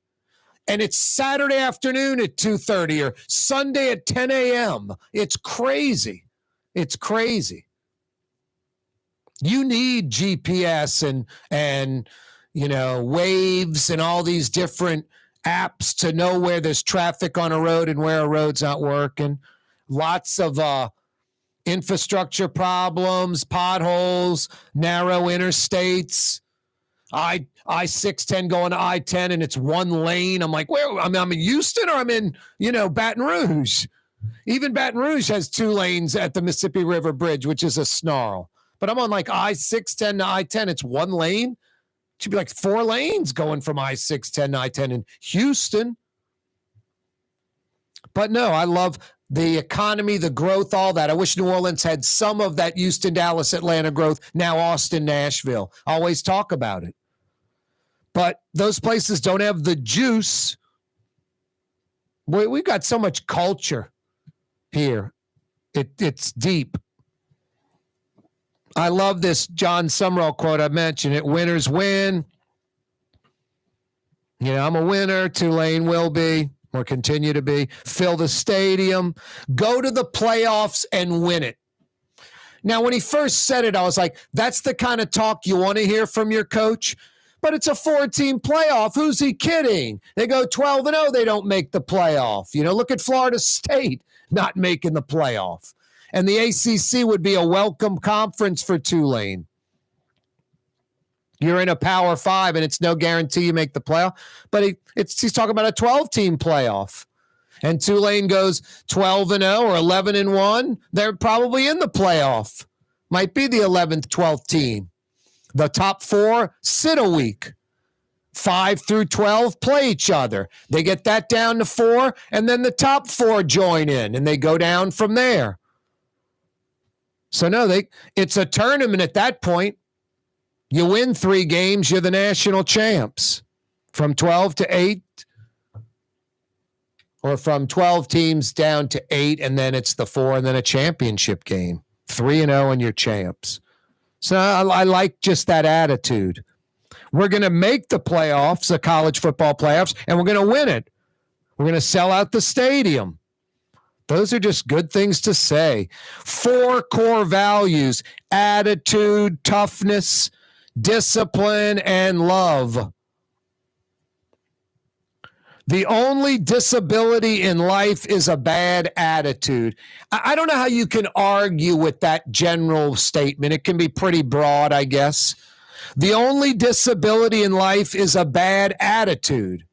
Speaker 3: And it's Saturday afternoon at 2:30 or Sunday at 10 a.m. It's crazy. It's crazy. You need GPS and you know, Waves and all these different apps to know where there's traffic on a road and where a road's not working. Lots of infrastructure problems, potholes, narrow interstates. I-610 going to I-10 and it's one lane. I'm like, where? I'm in Houston or I'm in, Baton Rouge. Even Baton Rouge has 2 lanes at the Mississippi River Bridge, which is a snarl. But I'm on like I-610 to I-10. It's one lane. It should be like 4 lanes going from I-610 to I-10 in Houston. But no, I love the economy, the growth, all that. I wish New Orleans had some of that Houston, Dallas, Atlanta growth. Now Austin, Nashville. I always talk about it. But those places don't have the juice. We've got so much culture here. It's deep. I love this John Sumrall quote. I mentioned it. Winners win. I'm a winner. Tulane will be or continue to be. Fill the stadium. Go to the playoffs and win it. Now, when he first said it, I was like, that's the kind of talk you want to hear from your coach. But it's a 4-team playoff. Who's he kidding? They go 12-0. They don't make the playoff. Look at Florida State not making the playoff. And the ACC would be a welcome conference for Tulane. You're in a Power 5, and it's no guarantee you make the playoff. But he's talking about a 12-team playoff. And Tulane goes 12-0 or 11-1. They're probably in the playoff. Might be the 11th, 12th team. The top 4 sit a week. 5 through 12 play each other. They get that down to 4, and then the top 4 join in, and they go down from there. So no, it's a tournament at that point. You win 3 games, you're the national champs. From 12 to 8, or from 12 teams down to 8, and then it's the 4, and then a championship game. 3-0, and you're champs. So I like just that attitude. We're going to make the playoffs, the college football playoffs, and we're going to win it. We're going to sell out the stadium. Those are just good things to say. 4 core values: attitude, toughness, discipline, and love. The only disability in life is a bad attitude. I don't know how you can argue with that general statement. It can be pretty broad, I guess. The only disability in life is a bad attitude.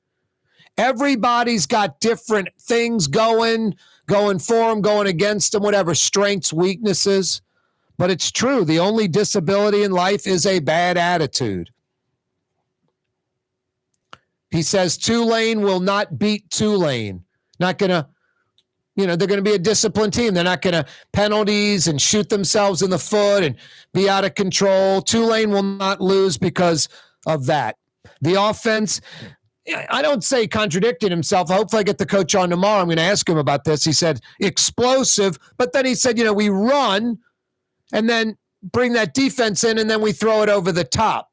Speaker 3: Everybody's got different things going for them, going against them, whatever, strengths, weaknesses. But it's true. The only disability in life is a bad attitude. He says Tulane will not beat Tulane. Not going to, they're going to be a disciplined team. They're not going to penalties and shoot themselves in the foot and be out of control. Tulane will not lose because of that. The offense, I don't say contradicting himself. Hopefully I get the coach on tomorrow. I'm going to ask him about this. He said explosive, but then he said, we run and then bring that defense in and then we throw it over the top.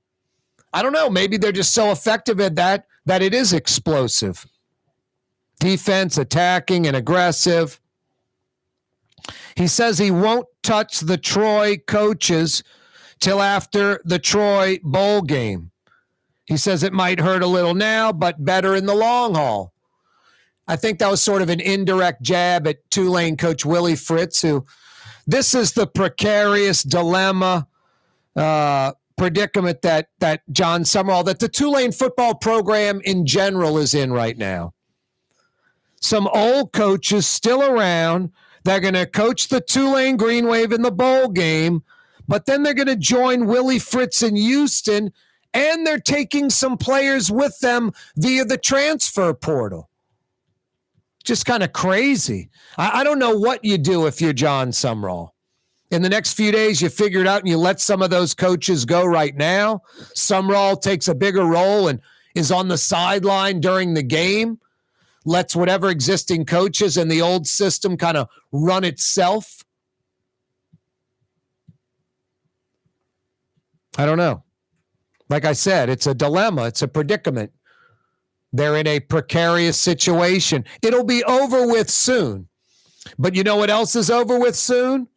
Speaker 3: I don't know. Maybe they're just so effective at that it is explosive. Defense, attacking, and aggressive. He says he won't touch the Troy coaches till after the Troy bowl game. He says it might hurt a little now, but better in the long haul. I think that was sort of an indirect jab at Tulane coach Willie Fritz, who this is the precarious dilemma, predicament that John Summerall, that the Tulane football program in general is in right now. Some old coaches still around. They're going to coach the Tulane Green Wave in the bowl game, but then they're going to join Willie Fritz in Houston, and they're taking some players with them via the transfer portal. Just kind of crazy. I don't know what you do if you're John Summerall. In the next few days, you figure it out and you let some of those coaches go right now. Summerall takes a bigger role and is on the sideline during the game, lets whatever existing coaches in the old system kind of run itself. I don't know. Like I said, it's a dilemma. It's a predicament. They're in a precarious situation. It'll be over with soon. But you know what else is over with soon?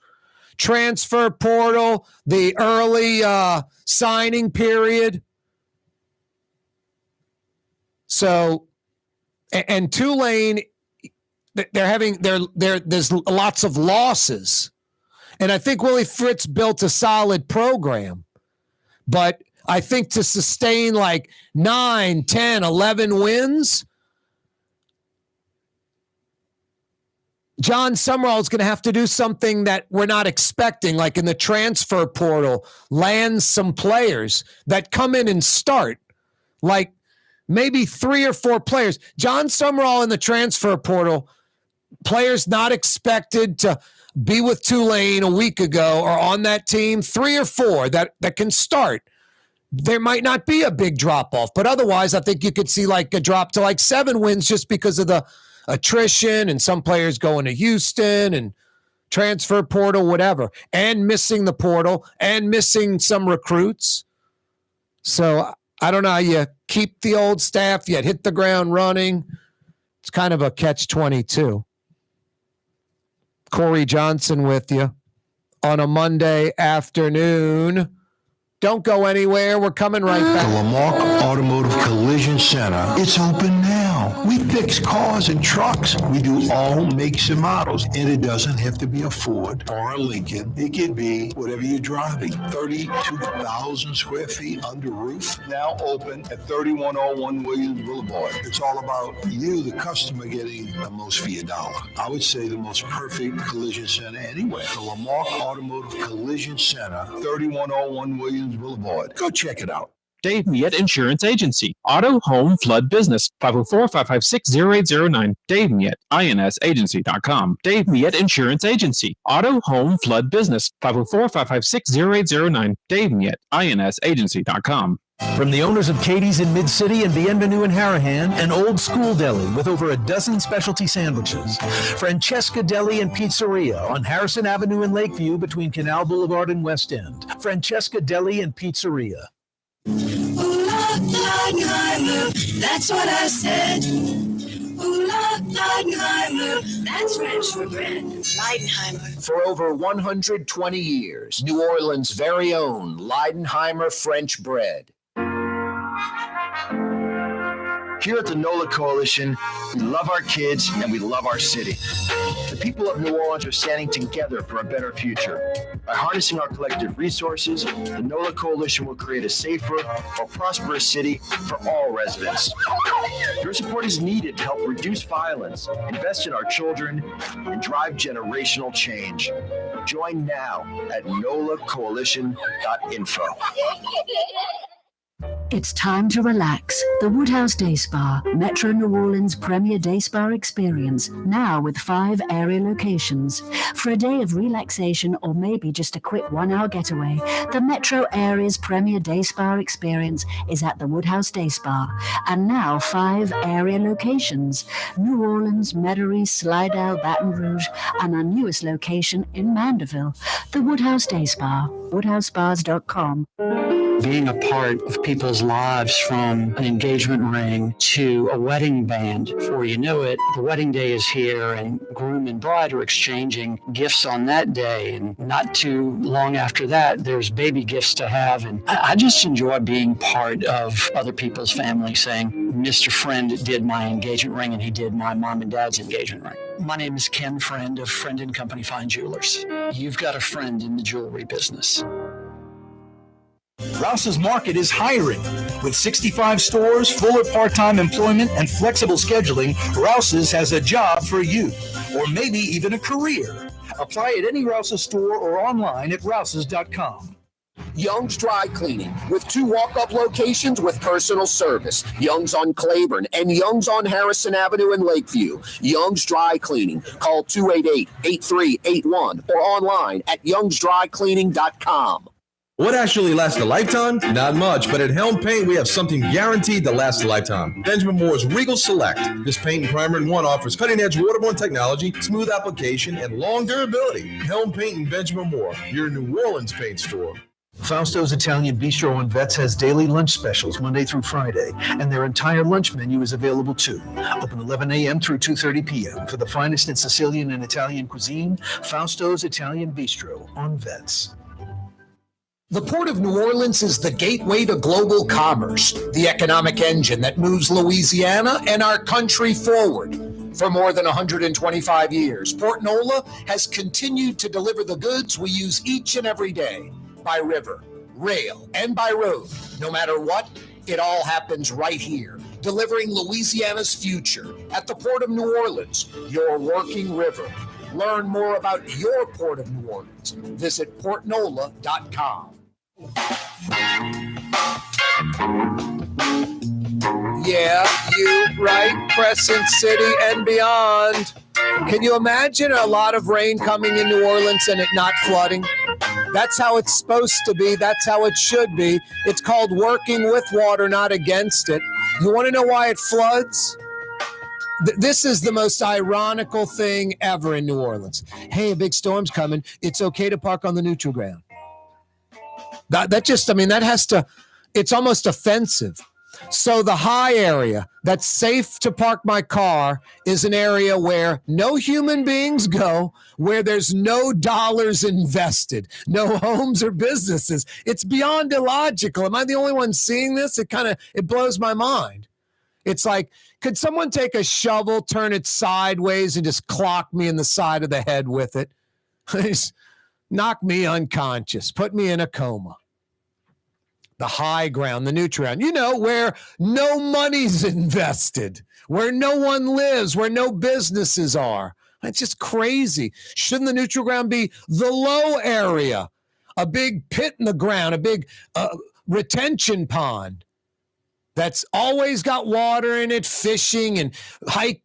Speaker 3: Transfer portal, the early signing period. So, and Tulane, there's lots of losses. And I think Willie Fritz built a solid program. But I think to sustain like 9, 10, 11 wins, John Summerall is going to have to do something that we're not expecting, like in the transfer portal, land some players that come in and start, like maybe 3 or 4 players. John Summerall in the transfer portal, players not expected to be with Tulane a week ago or on that team, 3 or 4 that can start. There might not be a big drop-off, but otherwise I think you could see like a drop to like 7 wins just because of the attrition and some players going to Houston and transfer portal, whatever, and missing the portal and missing some recruits. So I don't know how you keep the old staff yet, hit the ground running. It's kind of a catch-22. Corey Johnson with you on a Monday afternoon. Don't go anywhere. We're coming right back.
Speaker 13: The Lamarck Automotive Collision Center. It's open now. We fix cars and trucks. We do all makes and models. And it doesn't have to be a Ford or a Lincoln. It can be whatever you're driving. 32,000 square feet under roof. Now open at 3101 Williams Boulevard. It's all about you, the customer, getting the most for your dollar. I would say the most perfect collision center anywhere. The Lamarck Automotive Collision Center, 3101 Williams Boulevard. Go check it out.
Speaker 10: Dave Miette Insurance Agency. Auto, home, flood, business. 504-556-0809. Dave Miette, INSagency.com. Dave Miette Insurance Agency. Auto, home, flood, business. 504-556-0809. Dave Miette, INSagency.com.
Speaker 5: From the owners of Katie's in Mid-City and Bienvenue in Harahan, an old school deli with over a dozen specialty sandwiches. Francesca Deli and Pizzeria on Harrison Avenue in Lakeview between Canal Boulevard and West End. Francesca Deli and Pizzeria.
Speaker 9: Ooh, la, la, la, la. That's what I said. Ooh, la, Leidenheimer. That's French for bread. Leidenheimer.
Speaker 14: For over 120 years, New Orleans' very own Leidenheimer French bread.
Speaker 8: Here at the NOLA Coalition, we love our kids and we love our city. The people of New Orleans are standing together for a better future. By harnessing our collective resources, the NOLA Coalition will create a safer, more prosperous city for all residents. Your support is needed to help reduce violence, invest in our children, and drive generational change. Join now at nolacoalition.info.
Speaker 6: It's time to relax. The Woodhouse Day Spa, Metro New Orleans' premier day spa experience, now with 5 area locations. For a day of relaxation or maybe just a quick 1-hour getaway, the Metro area's premier day spa experience is at the Woodhouse Day Spa. And now 5 area locations: New Orleans, Metairie, Slidell, Baton Rouge, and our newest location in Mandeville. The Woodhouse Day Spa, woodhousespas.com.
Speaker 7: Being a part of people's lives, from an engagement ring to a wedding band. Before you know it, the wedding day is here and groom and bride are exchanging gifts on that day. And not too long after that, there's baby gifts to have. And I just enjoy being part of other people's family, saying, Mr. Friend did my engagement ring and he did my mom and dad's engagement ring. My name is Ken Friend of Friend & Company Fine Jewelers. You've got a friend in the jewelry business.
Speaker 5: Rouse's Market is hiring. With 65 stores, full or part-time employment, and flexible scheduling, Rouse's has a job for you, or maybe even a career. Apply at any Rouse's store or online at rouses.com.
Speaker 14: Young's Dry Cleaning, with 2 walk-up locations with personal service. Young's on Claiborne and Young's on Harrison Avenue in Lakeview. Young's Dry Cleaning. Call 288-8381 or online at youngsdrycleaning.com.
Speaker 12: What actually lasts a lifetime? Not much, but at Helm Paint, we have something guaranteed to last a lifetime. Benjamin Moore's Regal Select. This paint and primer in one offers cutting-edge waterborne technology, smooth application, and long durability. Helm Paint and Benjamin Moore, your New Orleans paint store.
Speaker 5: Fausto's Italian Bistro on Vets has daily lunch specials Monday through Friday, and their entire lunch menu is available too. Open 11 a.m. through 2:30 p.m. For the finest in Sicilian and Italian cuisine, Fausto's Italian Bistro on Vets.
Speaker 3: The Port of New Orleans is the gateway to global commerce, the economic engine that moves Louisiana and our country forward. For more than 125 years, Port NOLA has continued to deliver the goods we use each and every day, by river, rail, and by road. No matter what, it all happens right here, delivering Louisiana's future at the Port of New Orleans, your working river. Learn more about your Port of New Orleans. Visit portnola.com. Yeah, you, right? Crescent City and beyond. Can you imagine a lot of rain coming in New Orleans and it not flooding? That's how it's supposed to be. That's how it should be. It's called working with water, not against it. You want to know why it floods? This is the most ironical thing ever in New Orleans. Hey, a big storm's coming. It's okay to park on the neutral ground. It's almost offensive. So the high area that's safe to park my car is an area where no human beings go, where there's no dollars invested, no homes or businesses. It's beyond illogical. Am I the only one seeing this? It blows my mind. It's like, could someone take a shovel, turn it sideways, and just clock me in the side of the head with it? Just knock me unconscious, put me in a coma. The high ground, the neutral ground, where no money's invested, where no one lives, where no businesses are. It's just crazy. Shouldn't the neutral ground be the low area? A big pit in the ground, a big retention pond that's always got water in it, fishing and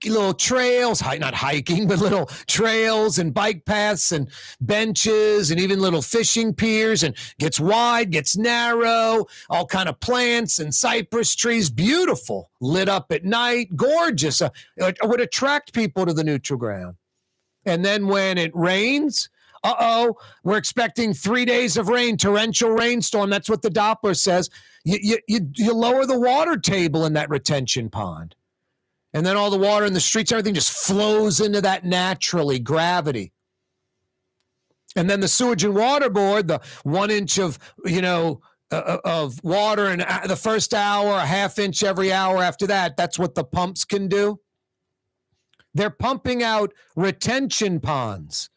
Speaker 3: little trails, not hiking, but little trails and bike paths and benches and even little fishing piers, and gets wide, gets narrow, all kind of plants and cypress trees, beautiful, lit up at night, gorgeous. It would attract people to the neutral ground. And then when it rains, we're expecting 3 days of rain, torrential rainstorm. That's what the Doppler says. You lower the water table in that retention pond. And then all the water in the streets, everything just flows into that naturally, gravity. And then the Sewage and Water Board, the 1 inch of, of water in the first hour, a half inch every hour after that, that's what the pumps can do. They're pumping out retention ponds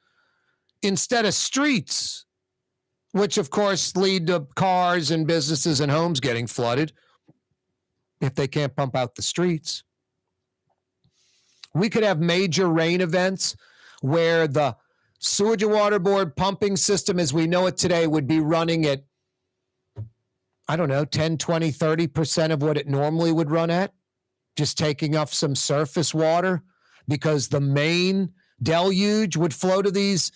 Speaker 3: instead of streets, which of course lead to cars and businesses and homes getting flooded if they can't pump out the streets. We could have major rain events where the Sewage and Water Board pumping system as we know it today would be running at, 10, 20, 30% of what it normally would run at, just taking off some surface water because the main deluge would flow to these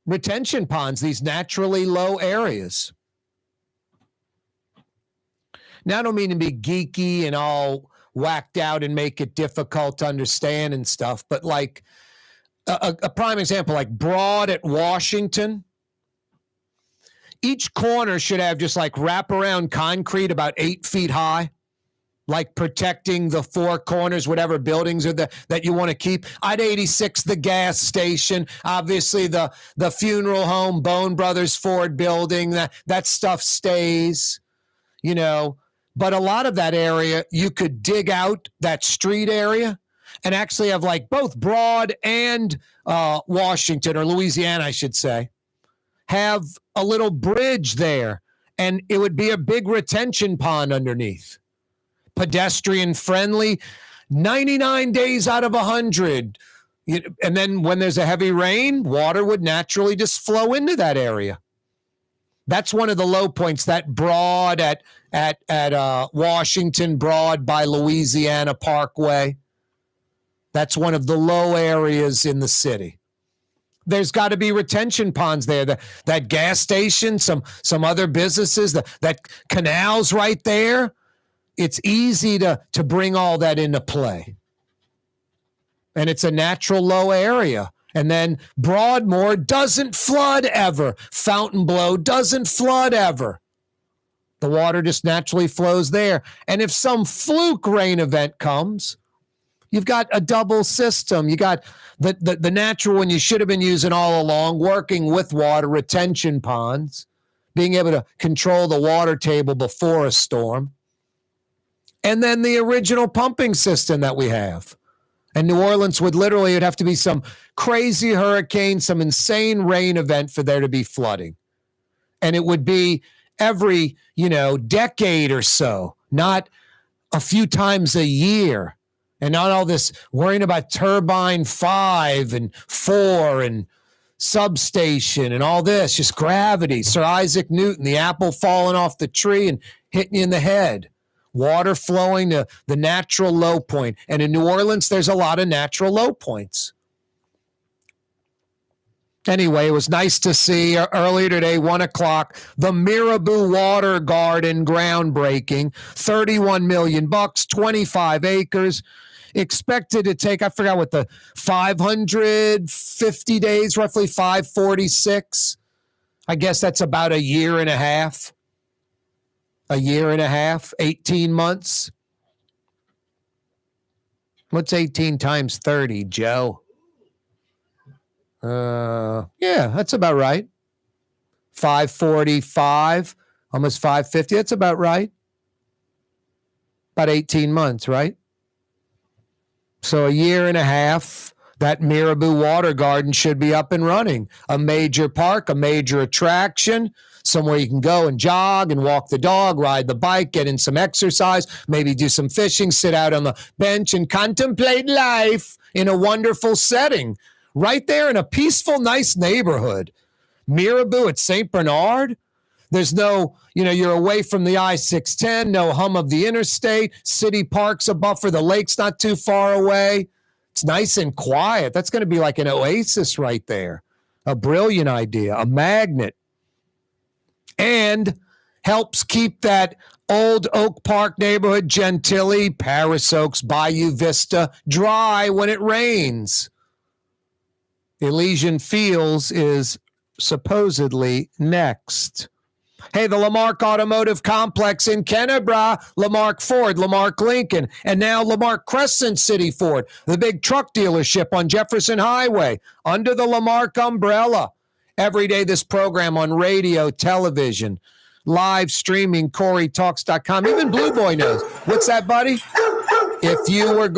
Speaker 3: retention ponds, these naturally low areas. Now, I don't mean to be geeky and all whacked out and make it difficult to understand and stuff, but like a prime example, like Broad at Washington, each corner should have just like wraparound concrete about 8 feet high, like protecting the four corners, whatever buildings are that you want to keep. I-86, the gas station, obviously the funeral home, Bone Brothers Ford building, that stuff stays, But a lot of that area, you could dig out that street area and actually have like both Broad and Washington, or Louisiana, I should say, have a little bridge there, and it would be a big retention pond underneath. Pedestrian friendly, 99 days out of 100. And then when there's a heavy rain, water would naturally just flow into that area. That's one of the low points, that Broad at Washington, Broad by Louisiana Parkway. That's one of the low areas in the city. There's got to be retention ponds there. That gas station, some other businesses, that canal's right there. It's easy to bring all that into play. And it's a natural low area. And then Broadmoor doesn't flood ever. Fontainebleau doesn't flood ever. The water just naturally flows there. And if some fluke rain event comes, you've got a double system. You got the natural one you should have been using all along, working with water retention ponds, being able to control the water table before a storm. And then the original pumping system that we have. And New Orleans would it'd have to be some crazy hurricane, some insane rain event for there to be flooding. And it would be every, decade or so, not a few times a year. And not all this worrying about turbine 5 and 4 and substation and all this, just gravity. Sir Isaac Newton, the apple falling off the tree and hitting you in the head. Water flowing to the natural low point. And in New Orleans, there's a lot of natural low points. Anyway, it was nice to see earlier today, 1 o'clock, the Mirabeau Water Garden groundbreaking, $31 million, 25 acres. Expected to take, I forgot what 550 days, roughly 546. I guess that's about a year and a half. 18 months. What's 18 times 30, Joe? Yeah, that's about right. 545, almost 550. That's about right. About 18 months, right? So a year and a half, that Mirabeau Water Garden should be up and running. A major park, a major attraction, somewhere you can go and jog and walk the dog, ride the bike, get in some exercise, maybe do some fishing, sit out on the bench and contemplate life in a wonderful setting. Right there in a peaceful, nice neighborhood. Mirabeau at St. Bernard. There's no, you're away from the I-610, no hum of the interstate. City Park's a buffer. The lake's not too far away. It's nice and quiet. That's going to be like an oasis right there. A brilliant idea, a magnet. And helps keep that old Oak Park neighborhood, Gentilly, Paris Oaks, Bayou Vista, dry when it rains. Elysian Fields is supposedly next. Hey, the Lamarck Automotive Complex in Kennebra, Lamarck Ford, Lamarck Lincoln, and now Lamarck Crescent City Ford, the big truck dealership on Jefferson Highway, under the Lamarck umbrella. Every day, this program on radio, television, live streaming, CoreyTalks.com. Even Blue Boy knows. What's that, buddy? If you're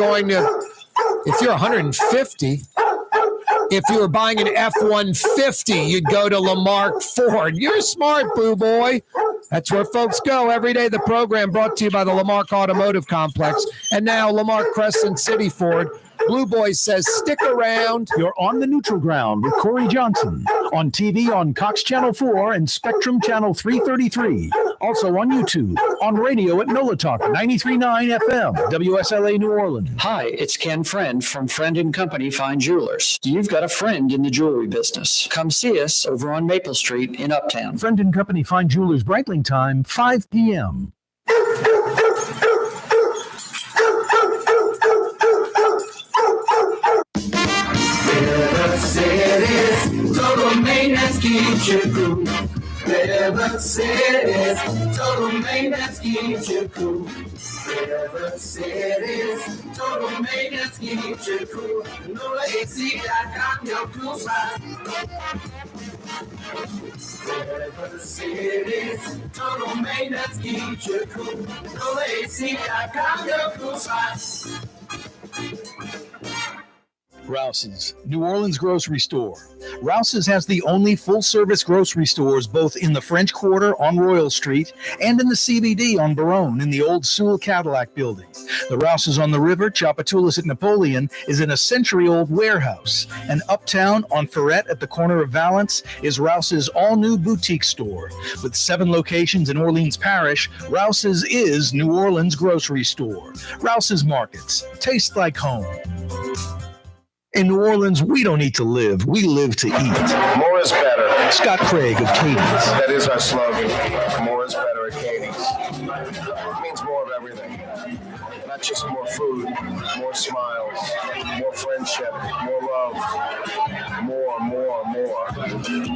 Speaker 3: 150, if you were buying an F-150, you'd go to Lamarck Ford. You're smart, Boo Boy. That's where folks go every day. The program brought to you by the Lamarck Automotive Complex. And now Lamarck Crescent City Ford. Blue Boy says, stick around.
Speaker 5: You're on the neutral ground with Corey Johnson. On TV on Cox Channel 4 and Spectrum Channel 333. Also on YouTube. On radio at NOLA Talk 93.9 FM, WSLA New Orleans.
Speaker 7: Hi, it's Ken Friend from Friend & Company Fine Jewelers. You've got a friend in the jewelry business. Come see us over on Maple Street in Uptown.
Speaker 5: Friend & Company Fine Jewelers, Breitling time, 5 p.m.
Speaker 2: River City's total maintenance keeps you cool. River City's total maintenance keeps you cool. River City's total maintenance keeps you cool. NOLAAC.com, your cool spot. River City's total maintenance keeps you cool. NOLAAC.com, your cool spot.
Speaker 5: Rouse's, New Orleans grocery store. Rouse's has the only full-service grocery stores both in the French Quarter on Royal Street and in the CBD on Baronne in the old Sewell Cadillac building. The Rouse's on the river, Tchoupitoulas at Napoleon, is in a century-old warehouse. And uptown on Ferret at the corner of Valence is Rouse's all-new boutique store. With 7 locations in Orleans Parish, Rouse's is New Orleans grocery store. Rouse's Markets. Taste like home. In New Orleans, we don't eat to live. We live to eat.
Speaker 8: More is better.
Speaker 5: Scott Craig of Katie's.
Speaker 8: That is our slogan. More is better at Katie's. It means more of everything. Not just more food, more smiles, more friendship, more love, more.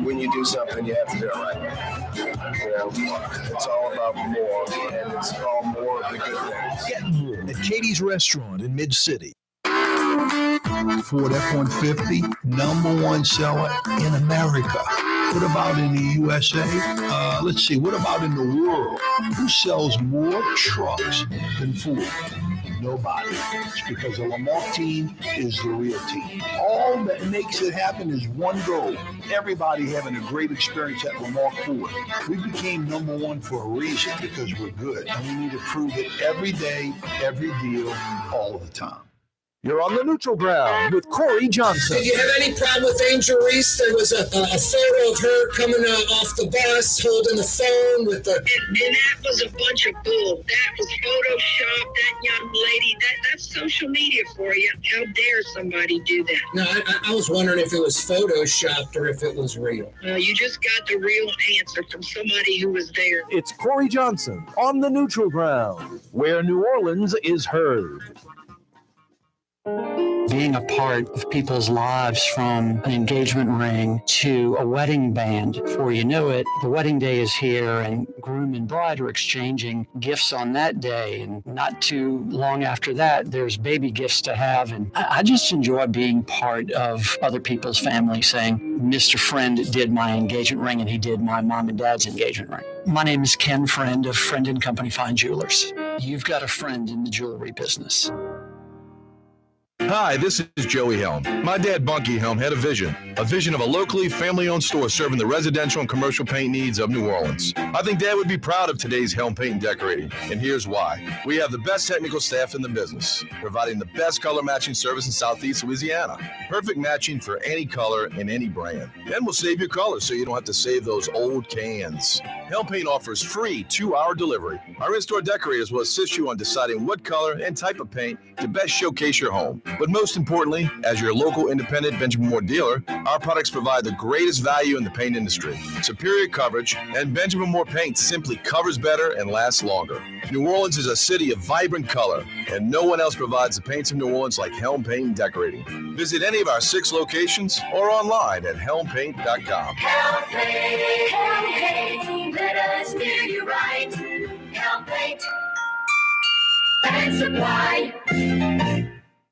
Speaker 8: When you do something, you have to do it right. You know, it's all about more, and it's all more of the good things.
Speaker 5: Get more at Katie's Restaurant in Mid-City.
Speaker 13: Ford F-150, #1 seller in America. What about in the USA? Let's see, what about in the world? Who sells more trucks than Ford? Nobody. It's because the Lamarck team is the real team. All that makes it happen is one goal. Everybody having a great experience at Lamarck Ford. We became #1 for a reason, because we're good. And we need to prove it every day, every deal, all the time.
Speaker 5: You're on the neutral ground with Corey Johnson.
Speaker 15: Did you have any problem with Angel Reese? There was a photo of her coming off the bus, holding the phone with the...
Speaker 16: And that was a bunch of bull. That was Photoshop, that young lady. That's social media for you. How dare somebody do that?
Speaker 15: No, I was wondering if it was Photoshopped or if it was real.
Speaker 16: You just got the real answer from somebody who was there.
Speaker 5: It's Corey Johnson on the neutral ground, where New Orleans is heard.
Speaker 7: Being a part of people's lives, from an engagement ring to a wedding band. Before you know it, the wedding day is here and groom and bride are exchanging gifts on that day. And not too long after that, there's baby gifts to have. And I just enjoy being part of other people's family, saying, Mr. Friend did my engagement ring and he did my mom and dad's engagement ring. My name is Ken Friend of Friend & Company Fine Jewelers. You've got a friend in the jewelry business.
Speaker 12: Hi, this is Joey Helm. My dad, Bunky Helm, had a vision of a locally family-owned store serving the residential and commercial paint needs of New Orleans. I think Dad would be proud of today's Helm Paint and Decorating, and here's why. We have the best technical staff in the business, providing the best color matching service in Southeast Louisiana. Perfect matching for any color and any brand. And we'll save your colors so you don't have to save those old cans. Helm Paint offers free 2-hour delivery. Our in-store decorators will assist you on deciding what color and type of paint to best showcase your home. But most importantly, as your local independent Benjamin Moore dealer, our products provide the greatest value in the paint industry. Superior coverage, and Benjamin Moore paint simply covers better and lasts longer. New Orleans is a city of vibrant color, and no one else provides the paints of New Orleans like Helm Paint and Decorating. Visit any of our 6 locations or online at helmpaint.com.
Speaker 2: Helm Paint, Helm Paint. Let us steer you right. Help paint and supply.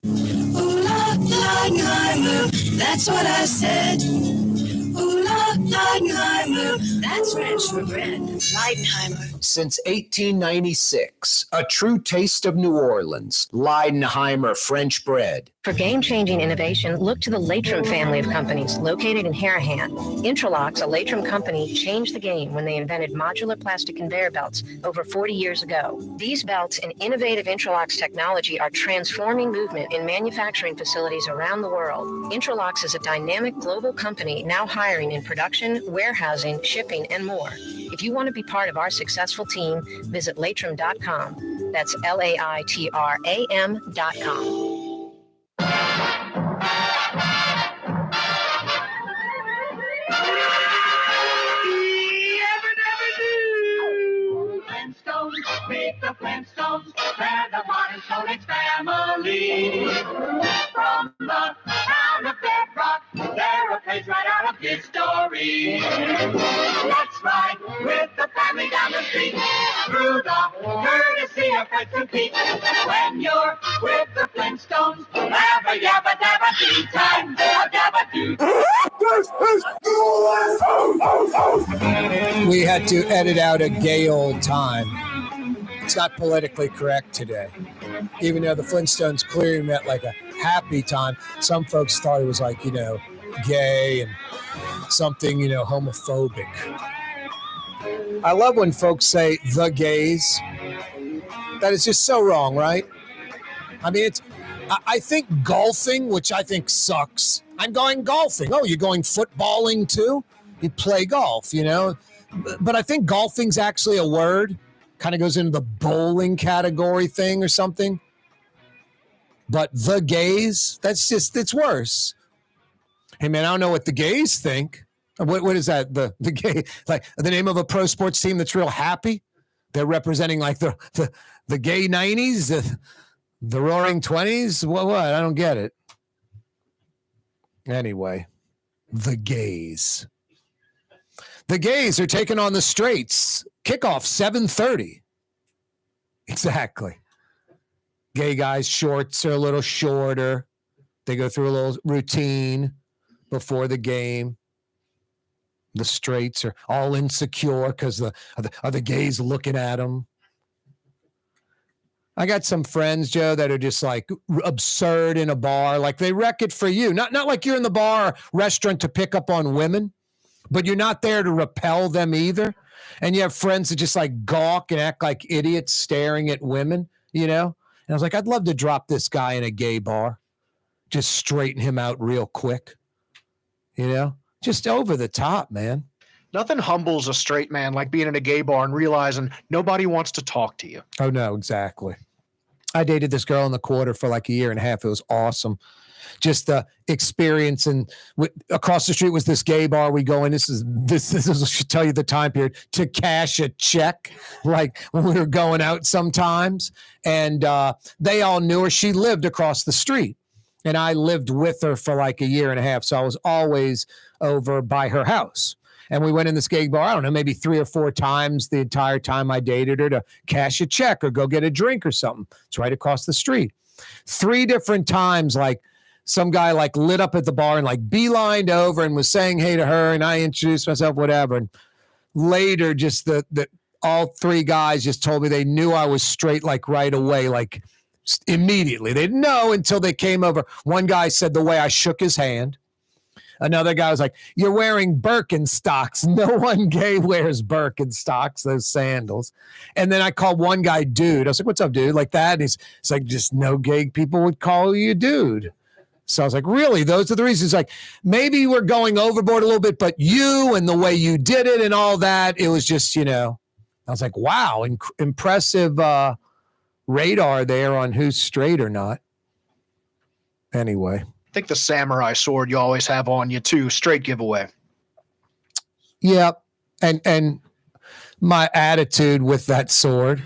Speaker 2: Ooh la Leidenheimer, that's what I said. Ooh la Leidenheimer, that's French for bread. Leidenheimer.
Speaker 14: Since 1896, a true taste of New Orleans. Leidenheimer French bread.
Speaker 1: For game-changing innovation, look to the Latrim family of companies located in Harahan. Intralocks, a Latrim company, changed the game when they invented modular plastic conveyor belts over 40 years ago. These belts and innovative Intralocks technology are transforming movement in manufacturing facilities around the world. Intralocks is a dynamic global company now hiring in production, warehousing, shipping, and more. If you want to be part of our successful team, visit Latrim.com. That's LAITRAM.com.
Speaker 2: Meet the Flintstones, they're the modern Stone Age family. From the town of Bedrock, they're a page right out of history. Let's ride with the family down the street, through the courtesy of Fred and Pete. When you're with the Flintstones, have a yabba dabba tea time, a dabba doo.
Speaker 3: We had to edit out a gay old time. It's not politically correct today. Even though the Flintstones clearly meant like a happy time, some folks thought it was like, gay and something, homophobic. I love when folks say the gays. That is just so wrong, right? I mean, I think golfing, which I think sucks. I'm going golfing. Oh, you're going footballing too? You play golf, But I think golfing's actually a word. Kind of goes into the bowling category thing or something. But the gays, it's worse. Hey, man, I don't know what the gays think. What is that? The gay, like the name of a pro sports team that's real happy? They're representing like the gay 90s, the roaring 20s? What? I don't get it. Anyway, the gays. The gays are taking on the straights. Kickoff 7:30. Exactly. Gay guys' shorts are a little shorter. They go through a little routine before the game. The straights are all insecure because are the gays looking at them. I got some friends, Joe, that are just like absurd in a bar. Like they wreck it for you. Not like you're in the bar or restaurant to pick up on women, but you're not there to repel them either. And you have friends that just like gawk and act like idiots staring at women, And I was like, I'd love to drop this guy in a gay bar. Just straighten him out real quick. Just over the top, man.
Speaker 4: Nothing humbles a straight man like being in a gay bar and realizing nobody wants to talk to you.
Speaker 3: Oh, no, exactly. I dated this girl in the Quarter for like a year and a half. It was awesome. Just the experience, and across the street was this gay bar. We go in. This is I should tell you the time period to cash a check, like when we were going out sometimes. And they all knew her. She lived across the street, and I lived with her for like a year and a half. So I was always over by her house. And we went in this gay bar, I don't know, maybe 3 or 4 times the entire time I dated her to cash a check or go get a drink or something. It's right across the street. 3 different times, like some guy like lit up at the bar and like beelined over and was saying hey to her, and I introduced myself, whatever. And later, just the all 3 guys just told me they knew I was straight like right away, like immediately. They didn't know until they came over. One guy said the way I shook his hand. Another guy was like, you're wearing Birkenstocks. No one gay wears Birkenstocks, those sandals. And then I called one guy dude. I was like, what's up, dude? Like that. And he's like, just no gay people would call you dude. So I was like, really? Those are the reasons. Like, maybe we're going overboard a little bit, but you and the way you did it and all that, it was just, I was like, wow, impressive radar there on who's straight or not. Anyway.
Speaker 4: I think the samurai sword you always have on you too. Straight giveaway.
Speaker 3: Yeah. And my attitude with that sword,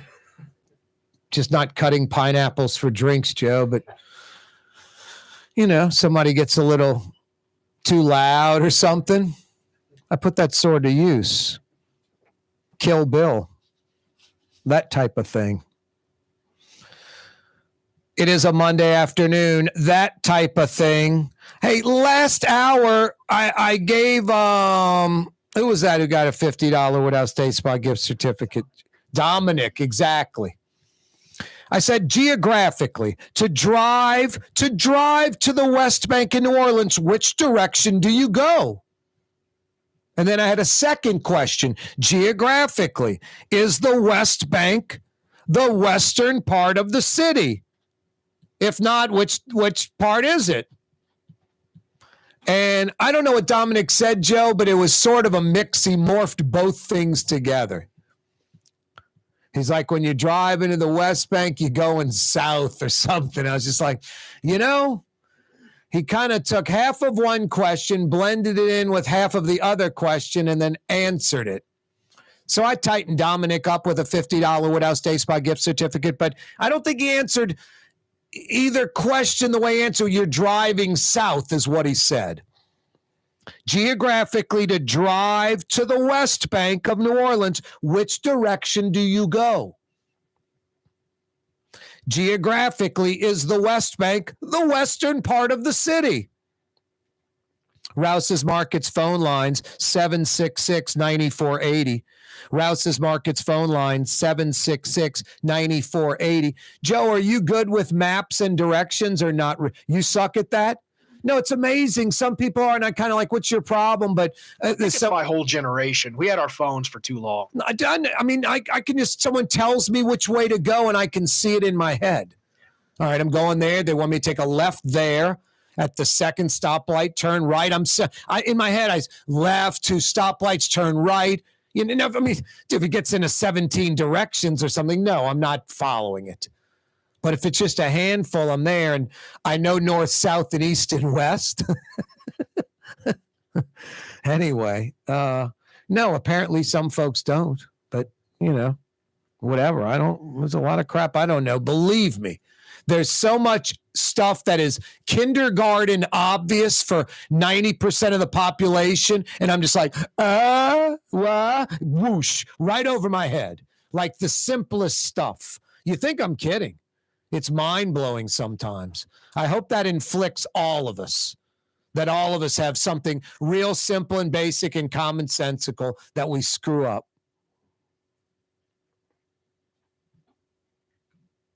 Speaker 3: just not cutting pineapples for drinks, Joe, but somebody gets a little too loud or something. I put that sword to use. Kill Bill. That type of thing. It is a Monday afternoon. That type of thing. Hey, last hour, I gave, who was that who got a $50 Woodhouse Day Spa gift certificate? Dominic, exactly. I said geographically, to drive to the West Bank in New Orleans, which direction do you go? And then I had a second question. Geographically, is the West Bank the western part of the city? If not, which part is it? And I don't know what Dominic said, Joe, but it was sort of a mix. He morphed both things together. He's like, when you drive into the West Bank, you're going south or something. I was just like, he kind of took half of one question, blended it in with half of the other question, and then answered it. So I tightened Dominic up with a $50 Woodhouse Day Spa gift certificate, but I don't think he answered either question the way he answered. You're driving south is what he said. Geographically, to drive to the West Bank of New Orleans, which direction do you go? Geographically, is the West Bank the western part of the city? Rouse's Markets phone lines, 766-9480. Rouse's Markets phone line, 766-9480. Joe, are you good with maps and directions or not? You suck at that? No, it's amazing. Some people are, and I kind of like, what's your problem? But
Speaker 4: it's my whole generation. We had our phones for too long.
Speaker 3: I can just, someone tells me which way to go and I can see it in my head. All right, I'm going there. They want me to take a left there at the second stoplight, turn right. In my head, I left, 2 stoplights, turn right. If it gets into 17 directions or something, no, I'm not following it. But if it's just a handful, I'm there, and I know north, south, and east and west. Anyway, no, apparently some folks don't. But, whatever. There's a lot of crap I don't know. Believe me, there's so much stuff that is kindergarten obvious for 90% of the population, and I'm just like, whoosh, right over my head. Like the simplest stuff. You think I'm kidding. It's mind-blowing sometimes. I hope that inflicts all of us, that all of us have something real simple and basic and commonsensical that we screw up.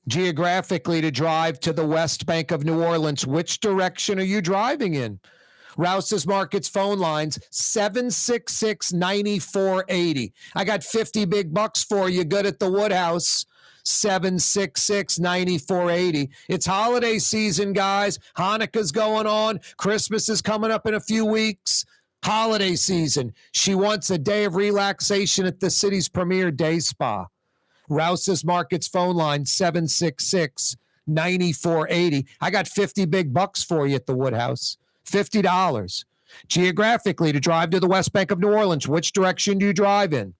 Speaker 3: Geographically, to drive to the West Bank of New Orleans, which direction are you driving in? Rouse's Markets phone lines, 766-9480. I got 50 big bucks for you, good at the Woodhouse. 766-9480. It's holiday season, guys. Hanukkah's going on. Christmas is coming up in a few weeks. Holiday season. She wants a day of relaxation at the city's premier day spa. Rouse's Markets phone line, 766-9480. I got 50 big bucks for you at the Woodhouse. $50. Geographically, to drive to the West Bank of New Orleans, which direction do you drive in?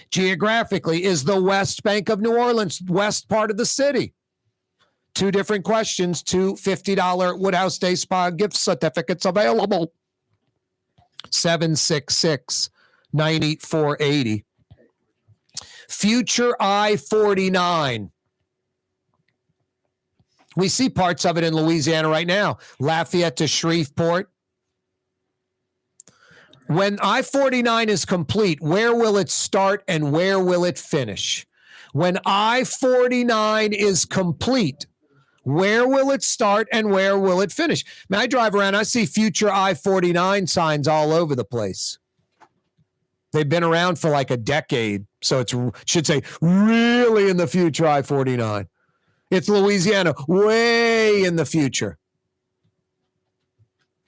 Speaker 3: Geographically, is the West Bank of New Orleans west part of the city? 2 different questions, 2 $50 Woodhouse Day Spa gift certificates available. 766-9480. Future I-49. We see parts of it in Louisiana right now. Lafayette to Shreveport. When I-49 is complete, where will it start and where will it finish? When I-49 is complete, where will it start and where will it finish? Now, I drive around, I see future I-49 signs all over the place. They've been around for like a decade, so it should say really in the future I-49. It's Louisiana, way in the future.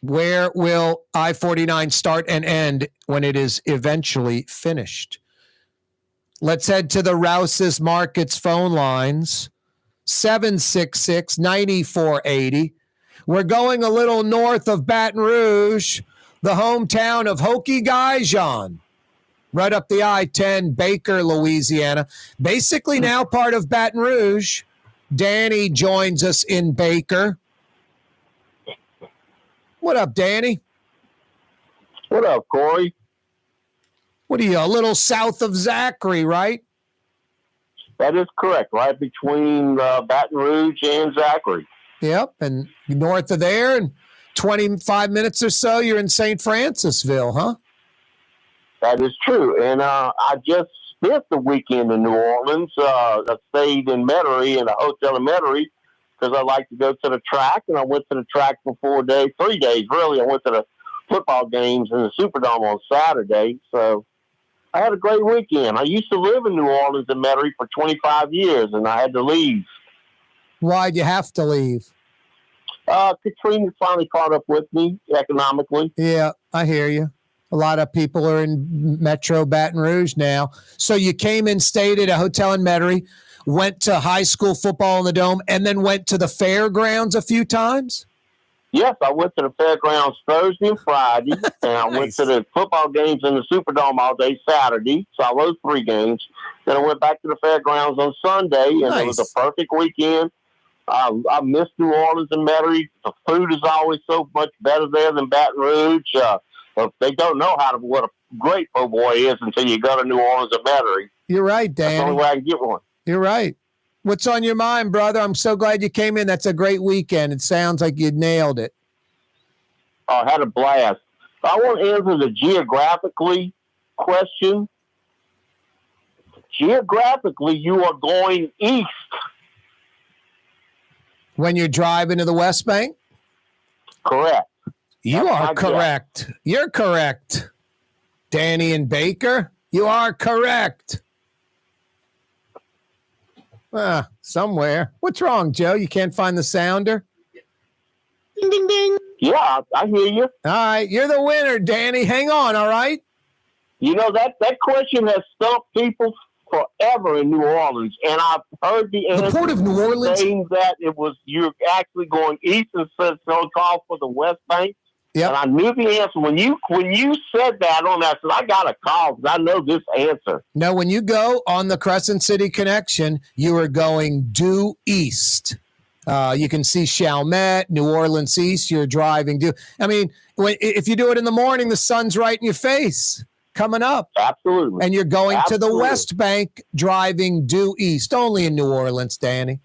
Speaker 3: Where will I-49 start and end when it is eventually finished? Let's head to the Rouse's Markets phone lines, 766-9480. We're going a little north of Baton Rouge, the hometown of Hokie Gaijan, right up the I-10, Baker, Louisiana. Basically now part of Baton Rouge. Danny joins us in Baker. What up, Danny?
Speaker 11: What up, Corey?
Speaker 3: What are you, a little south of Zachary, right?
Speaker 11: That is correct, right between Baton Rouge and Zachary.
Speaker 3: Yep, and north of there, and 25 minutes or so, you're in St. Francisville, huh?
Speaker 11: That is true. And I just spent the weekend in New Orleans. I stayed in Metairie, in a hotel in Metairie, because I like to go to the track. And I went to the track for 3 days, really. I went to the football games in the Superdome on Saturday. So I had a great weekend. I used to live in New Orleans and Metairie for 25 years, and I had to leave.
Speaker 3: Why'd you have to leave?
Speaker 11: Katrina finally caught up with me economically.
Speaker 3: Yeah, I hear you. A lot of people are in Metro Baton Rouge now. So you came and stayed at a hotel in Metairie, went to high school football in the Dome, and then went to the fairgrounds a few times?
Speaker 11: Yes, I went to the fairgrounds Thursday and Friday, and I went to the football games in the Superdome all day Saturday. So I rode 3 games. Then I went back to the fairgrounds on Sunday, and it was a perfect weekend. I miss New Orleans and Metairie. The food is always so much better there than Baton Rouge. They don't know what a great po' boy is until you go to New Orleans and Metairie.
Speaker 3: You're right, Dan.
Speaker 11: That's the only way I can get one.
Speaker 3: You're right. What's on your mind, brother? I'm so glad you came in. That's a great weekend. It sounds like you nailed it.
Speaker 11: I had a blast. I want to answer the geographically question. Geographically, you are going east.
Speaker 3: When you're driving to the West Bank?
Speaker 11: Correct.
Speaker 3: You are correct. You're correct. Danny and Baker, you are correct. Somewhere. What's wrong, Joe? You can't find the sounder?
Speaker 11: Ding, ding, ding. Yeah, I hear you.
Speaker 3: All right, you're the winner, Danny. Hang on, all right?
Speaker 11: You know, that question has stumped people forever in New Orleans, and I've heard the answer.
Speaker 3: The Port of New Orleans?
Speaker 11: Saying that you're actually going east instead of call for the West Bank.
Speaker 3: Yep.
Speaker 11: And I knew the answer. When you said that on that, I said, I got a call because I know this answer.
Speaker 3: No, when you go on the Crescent City Connection, you are going due east. You can see Chalmette, New Orleans East. You're driving due. I mean, if you do it in the morning, the sun's right in your face coming up.
Speaker 11: Absolutely.
Speaker 3: And you're going to the West Bank driving due east. Only in New Orleans, Danny.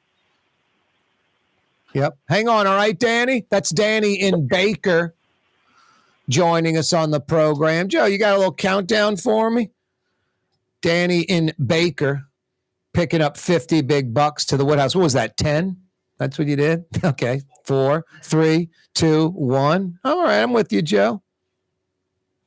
Speaker 3: Yep. Hang on, all right, Danny? That's Danny in Baker joining us on the program. Joe, you got a little countdown for me? Danny in Baker picking up 50 big bucks to the Woodhouse. What was that, 10? That's what you did? Okay. 4, 3, 2, 1. All right, I'm with you, Joe.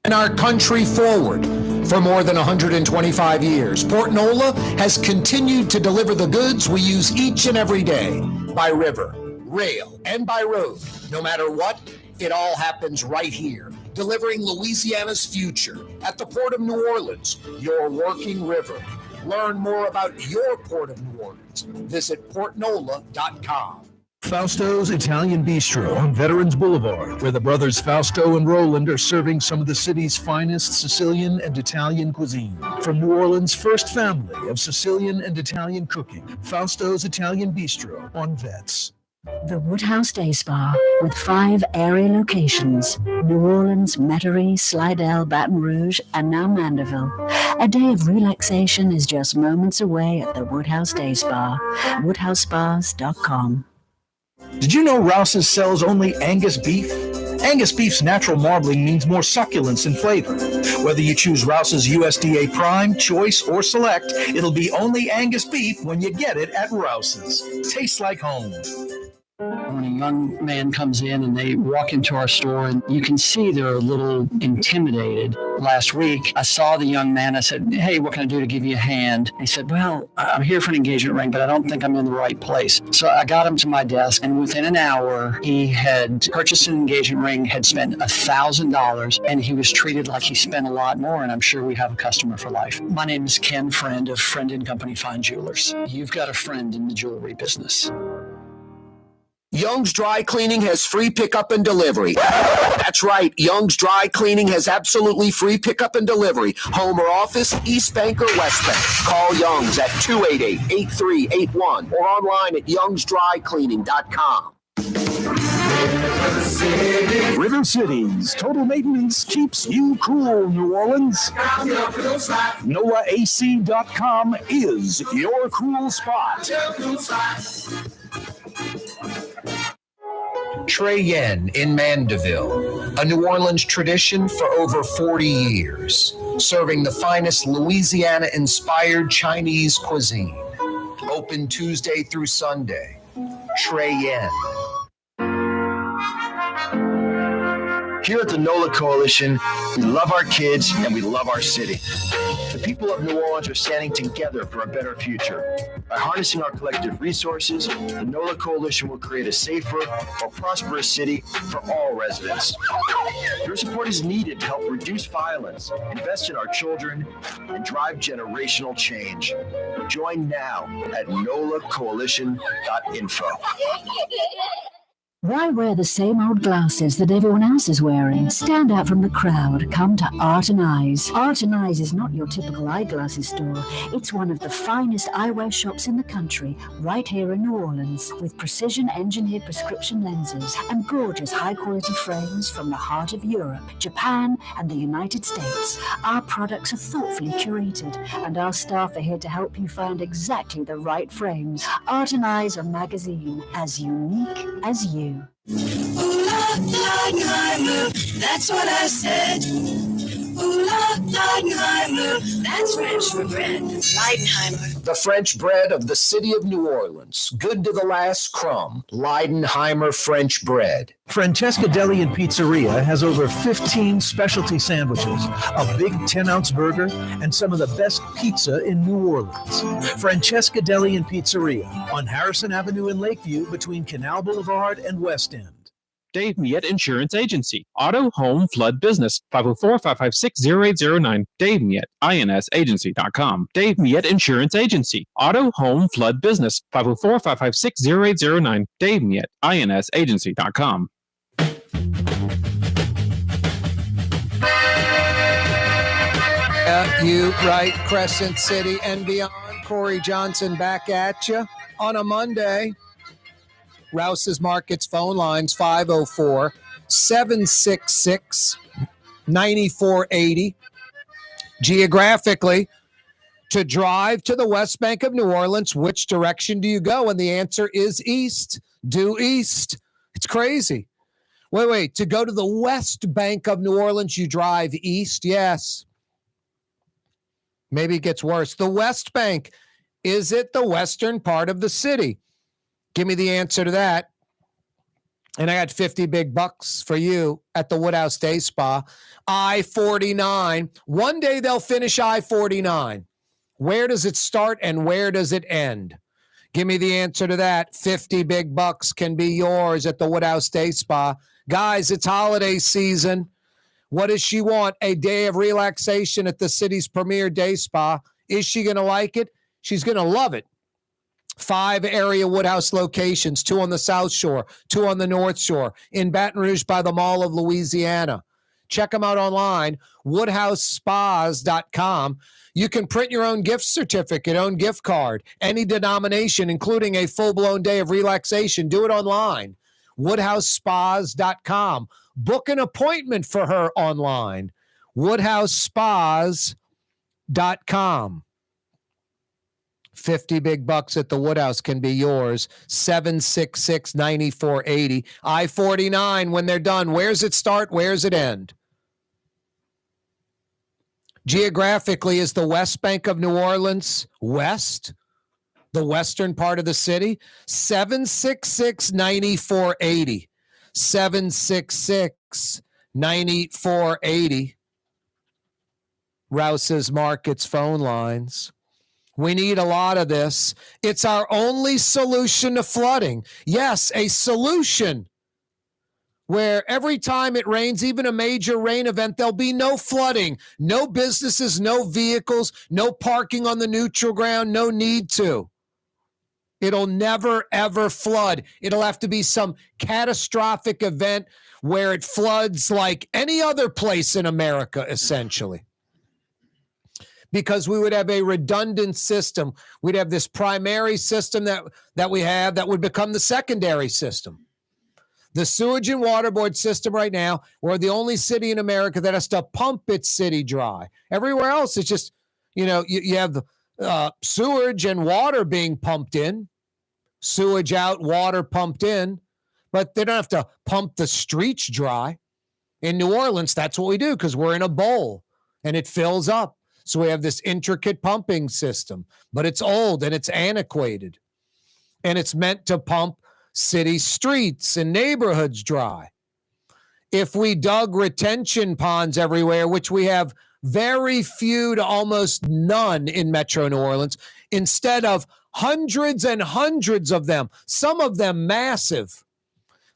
Speaker 3: And our country forward for more than 125 years. Port Nola has continued to deliver the goods we use each and every day by river, rail, and by road. No matter what, it all happens right here, delivering Louisiana's future at the Port of New Orleans, your working river. Learn more about your Port of New Orleans. Visit portnola.com.
Speaker 5: Fausto's Italian Bistro on Veterans Boulevard, where the brothers Fausto and Roland are serving some of the city's finest Sicilian and Italian cuisine. From New Orleans' first family of Sicilian and Italian cooking, Fausto's Italian Bistro on Vets.
Speaker 6: The Woodhouse Day Spa, with 5 area locations: New Orleans, Metairie, Slidell, Baton Rouge, and now Mandeville. A day of relaxation is just moments away at the Woodhouse Day Spa. WoodhouseSpas.com.
Speaker 5: Did you know Rouse's sells only Angus beef? Angus beef's natural marbling means more succulence and flavor. Whether you choose Rouse's USDA Prime, Choice, or Select, it'll be only Angus beef when you get it at Rouse's. Tastes like home.
Speaker 7: When a young man comes in and they walk into our store, and you can see they're a little intimidated. Last week, I saw the young man. I said, "Hey, what can I do to give you a hand?" He said, "Well, I'm here for an engagement ring, but I don't think I'm in the right place." So I got him to my desk, and within an hour, he had purchased an engagement ring, had spent $1,000, and he was treated like he spent a lot more, and I'm sure we have a customer for life. My name is Ken Friend of Friend & Company Fine Jewelers. You've got a friend in the jewelry business.
Speaker 14: Young's Dry Cleaning has free pickup and delivery. That's right. Young's Dry Cleaning has absolutely free pickup and delivery. Home or office, East Bank or West Bank. Call Young's at 288-8381 or online at youngsdrycleaning.com.
Speaker 5: River Cities Total Maintenance keeps you cool, New Orleans. NOLAAC.com is your cool spot.
Speaker 3: Trey Yen in Mandeville, a New Orleans tradition for over 40 years, serving the finest Louisiana-inspired Chinese cuisine. Open Tuesday through Sunday. Trey Yen.
Speaker 8: Here at the NOLA Coalition, we love our kids and we love our city. The people of New Orleans are standing together for a better future. By harnessing our collective resources, the NOLA Coalition will create a safer, more prosperous city for all residents. Your support is needed to help reduce violence, invest in our children, and drive generational change. Join now at nolacoalition.info.
Speaker 6: Why wear the same old glasses that everyone else is wearing? Stand out from the crowd. Come to Art and Eyes. Art and Eyes is not your typical eyeglasses store. It's one of the finest eyewear shops in the country, right here in New Orleans, with precision-engineered prescription lenses and gorgeous high-quality frames from the heart of Europe, Japan, and the United States. Our products are thoughtfully curated, and our staff are here to help you find exactly the right frames. Art and Eyes, a magazine as unique as you.
Speaker 9: Ooh la Leidenheimer, that's what I said. Ooh la Leidenheimer, that's French for bread. Leidenheimer.
Speaker 14: The French bread of the city of New Orleans. Good to the last crumb. Leidenheimer French bread.
Speaker 5: Francesca Deli and Pizzeria has over 15 specialty sandwiches, a big 10-ounce burger, and some of the best pizza in New Orleans. Francesca Deli and Pizzeria on Harrison Avenue in Lakeview between Canal Boulevard and West End.
Speaker 10: Dave Miette Insurance Agency. Auto, home, flood, business. 504-556-0809. Dave Miette, INSagency.com. Dave Miette Insurance Agency. Auto, home, flood, business. 504-556-0809. Dave Miette, INSagency.com.
Speaker 3: You right, Crescent City and beyond. Corey Johnson back at you on a Monday. Rouse's Markets phone lines 504-766-9480. Geographically, to drive to the West Bank of New Orleans, which direction do you go? And the answer is east. Due east. It's crazy. Wait. To go to the West Bank of New Orleans, you drive east? Yes. Maybe it gets worse. The West Bank, is it the western part of the city? Give me the answer to that. And I got 50 big bucks for you at the Woodhouse Day Spa. I-49. One day they'll finish I-49. Where does it start and where does it end? Give me the answer to that. 50 big bucks can be yours at the Woodhouse Day Spa. Guys, it's holiday season. What does she want? A day of relaxation at the city's premier day spa. Is she going to like it? She's going to love it. 5 area Woodhouse locations, 2 on the South Shore, 2 on the North Shore, in Baton Rouge by the Mall of Louisiana. Check them out online, woodhousespas.com. You can print your own gift certificate, own gift card, any denomination, including a full-blown day of relaxation. Do it online, woodhousespas.com. Book an appointment for her online, woodhousespas.com. 50 big bucks at the Woodhouse can be yours. 766-9480. I-49, when they're done, where's it start? Where's it end? Geographically, is the West Bank of New Orleans west? The western part of the city? 766-9480. 766-9480. Rouse's Markets phone lines. We need a lot of this. It's our only solution to flooding. Yes, a solution where every time it rains, even a major rain event, there'll be no flooding, no businesses, no vehicles, no parking on the neutral ground, no need to. It'll never, ever flood. It'll have to be some catastrophic event where it floods like any other place in America, essentially. Because we would have a redundant system. We'd have this primary system that we have that would become the secondary system. The sewage and water board system right now, we're the only city in America that has to pump its city dry. Everywhere else, it's just, you have sewage and water being pumped in, sewage out, water pumped in, but they don't have to pump the streets dry. In New Orleans, that's what we do because we're in a bowl and it fills up. So we have this intricate pumping system, but it's old and it's antiquated. And it's meant to pump city streets and neighborhoods dry. If we dug retention ponds everywhere, which we have very few to almost none in Metro New Orleans, instead of hundreds and hundreds of them, some of them massive,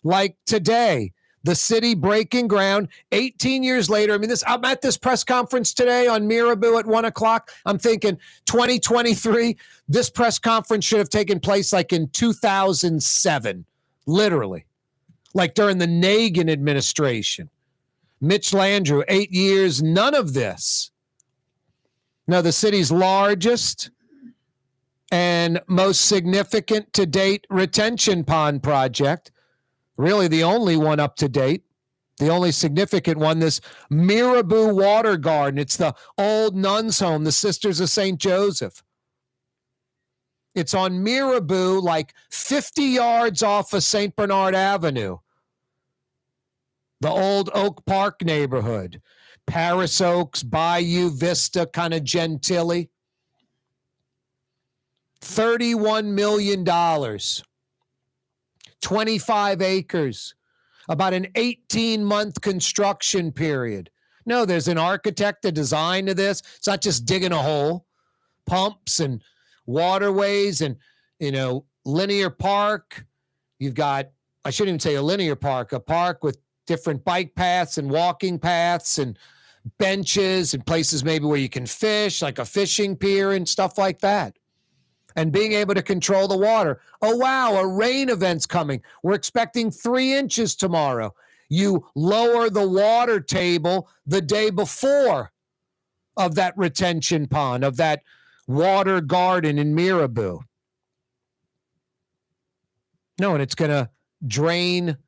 Speaker 3: like today, the city breaking ground 18 years later. I'm at this press conference today on Mirabeau at 1:00. I'm thinking 2023, this press conference should have taken place like in 2007, literally, like during the Nagin administration. Mitch Landrieu, 8 years, none of this. No, the city's largest and most significant to date retention pond project, really the only one up to date, the only significant one, this Mirabeau Water Garden. It's the old nuns' home, the Sisters of St. Joseph. It's on Mirabeau, like 50 yards off of St. Bernard Avenue, the old Oak Park neighborhood, Paris Oaks, Bayou Vista, kind of Gentilly. $31 million. 25 acres, about an 18-month construction period. No, there's an architect, a design to this. It's not just digging a hole. Pumps and waterways and, linear park. You've got, I shouldn't even say a linear park, a park with different bike paths and walking paths and benches and places maybe where you can fish, like a fishing pier and stuff like that. And being able to control the water. Oh, wow, a rain event's coming. We're expecting 3 inches tomorrow. You lower the water table the day before of that retention pond, of that water garden in Mirabeau. No, and it's going to drain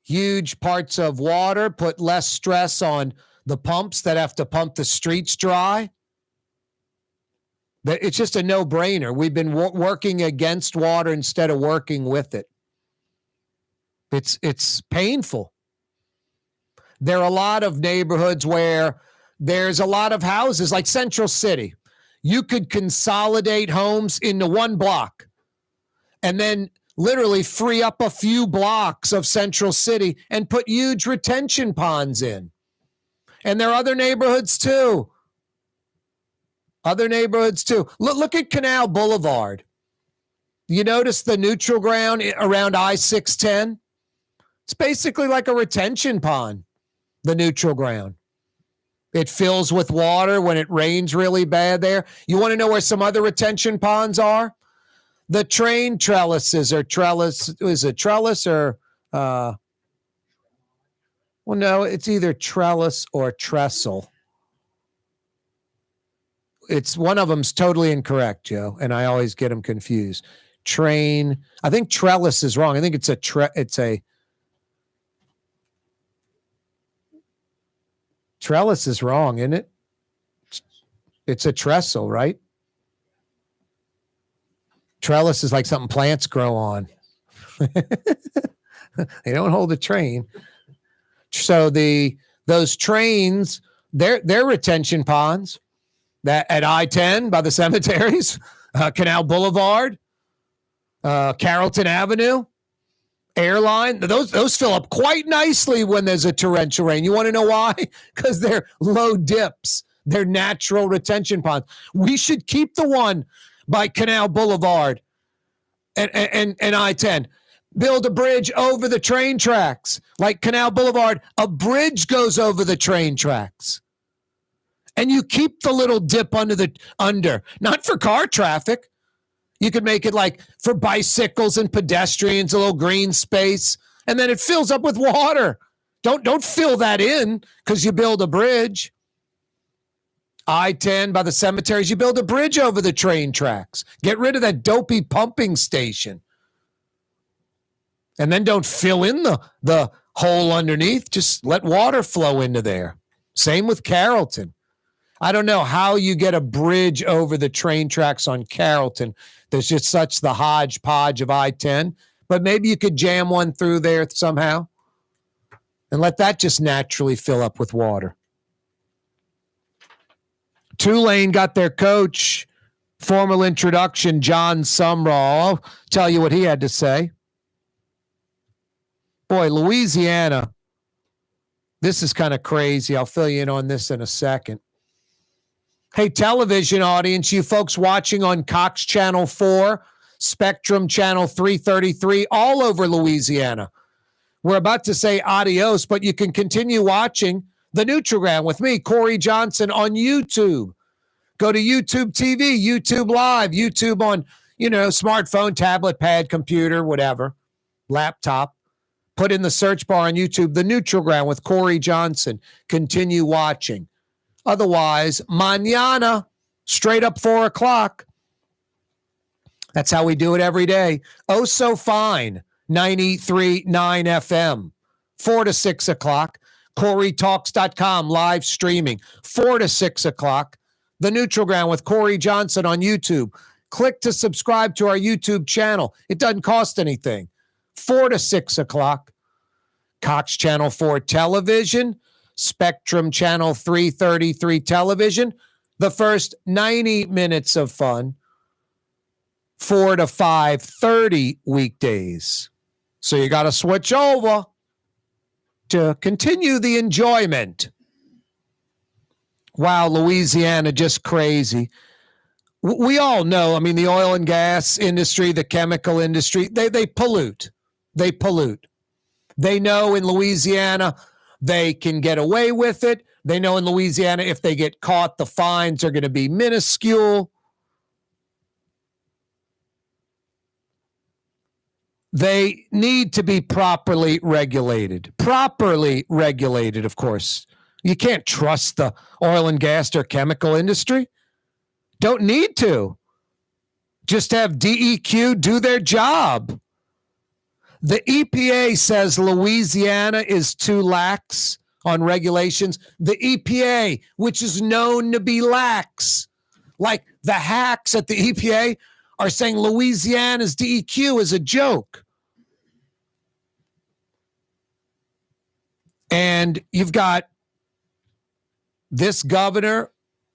Speaker 3: huge parts of water, put less stress on the pumps that have to pump the streets dry. It's just a no-brainer. We've been working against water instead of working with it. It's painful. There are a lot of neighborhoods where there's a lot of houses, like Central City. You could consolidate homes into one block and then literally free up a few blocks of Central City and put huge retention ponds in. And there are other neighborhoods too. Look at Canal Boulevard. You notice the neutral ground around I-610? It's basically like a retention pond, the neutral ground. It fills with water when it rains really bad there. You want to know where some other retention ponds are? The train trellises or trellis. Is it trellis or... well, no, it's either trellis or trestle. It's one of them's totally incorrect, Joe, and I always get them confused. Train, I think trellis is wrong. I think it's a trellis is wrong, isn't it? It's a trestle, right? Trellis is like something plants grow on. They don't hold a train. So those trains, they're retention ponds. That at I-10 by the cemeteries, Canal Boulevard, Carrollton Avenue, Airline, those fill up quite nicely when there's a torrential rain. You want to know why? Because they're low dips. They're natural retention ponds. We should keep the one by Canal Boulevard and I-10. Build a bridge over the train tracks. Like Canal Boulevard, a bridge goes over the train tracks. And you keep the little dip under, not for car traffic. You could make it like for bicycles and pedestrians, a little green space, and then it fills up with water. Don't fill that in because you build a bridge. I-10 by the cemeteries, you build a bridge over the train tracks. Get rid of that dopey pumping station. And then don't fill in the hole underneath. Just let water flow into there. Same with Carrollton. I don't know how you get a bridge over the train tracks on Carrollton. There's just such the hodgepodge of I-10. But maybe you could jam one through there somehow and let that just naturally fill up with water. Tulane got their coach, formal introduction, John Sumrall. I'll tell you what he had to say. Boy, Louisiana, this is kind of crazy. I'll fill you in on this in a second. Hey, television audience, you folks watching on Cox Channel 4, Spectrum Channel 333, all over Louisiana. We're about to say adios, but you can continue watching the Nutrigram with me, Corey Johnson, on YouTube. Go to YouTube TV, YouTube Live, YouTube on, smartphone, tablet, pad, computer, whatever, laptop. Put in the search bar on YouTube, the Nutrigram with Corey Johnson. Continue watching. Otherwise, mañana, straight up 4 o'clock. That's how we do it every day. Oh, so fine. 93.9 FM. 4 to 6 o'clock. CoreyTalks.com live streaming. 4 to 6 o'clock. The Nutrigram with Corey Johnson on YouTube. Click to subscribe to our YouTube channel. It doesn't cost anything. 4 to 6 o'clock. Cox Channel 4 television, Spectrum Channel 333 television. The first 90 minutes of fun, 4 to 5:30 weekdays. So you got to switch over to continue the enjoyment. Wow, Louisiana, just crazy. We all know, the oil and gas industry, the chemical industry, they pollute. They pollute. They know in Louisiana they can get away with it. They know in Louisiana if they get caught, the fines are going to be minuscule. They need to be properly regulated. Properly regulated, of course. You can't trust the oil and gas or chemical industry. Don't need to. Just have DEQ do their job. The EPA says Louisiana is too lax on regulations. The EPA, which is known to be lax, like the hacks at the EPA are saying Louisiana's DEQ is a joke. And you've got this governor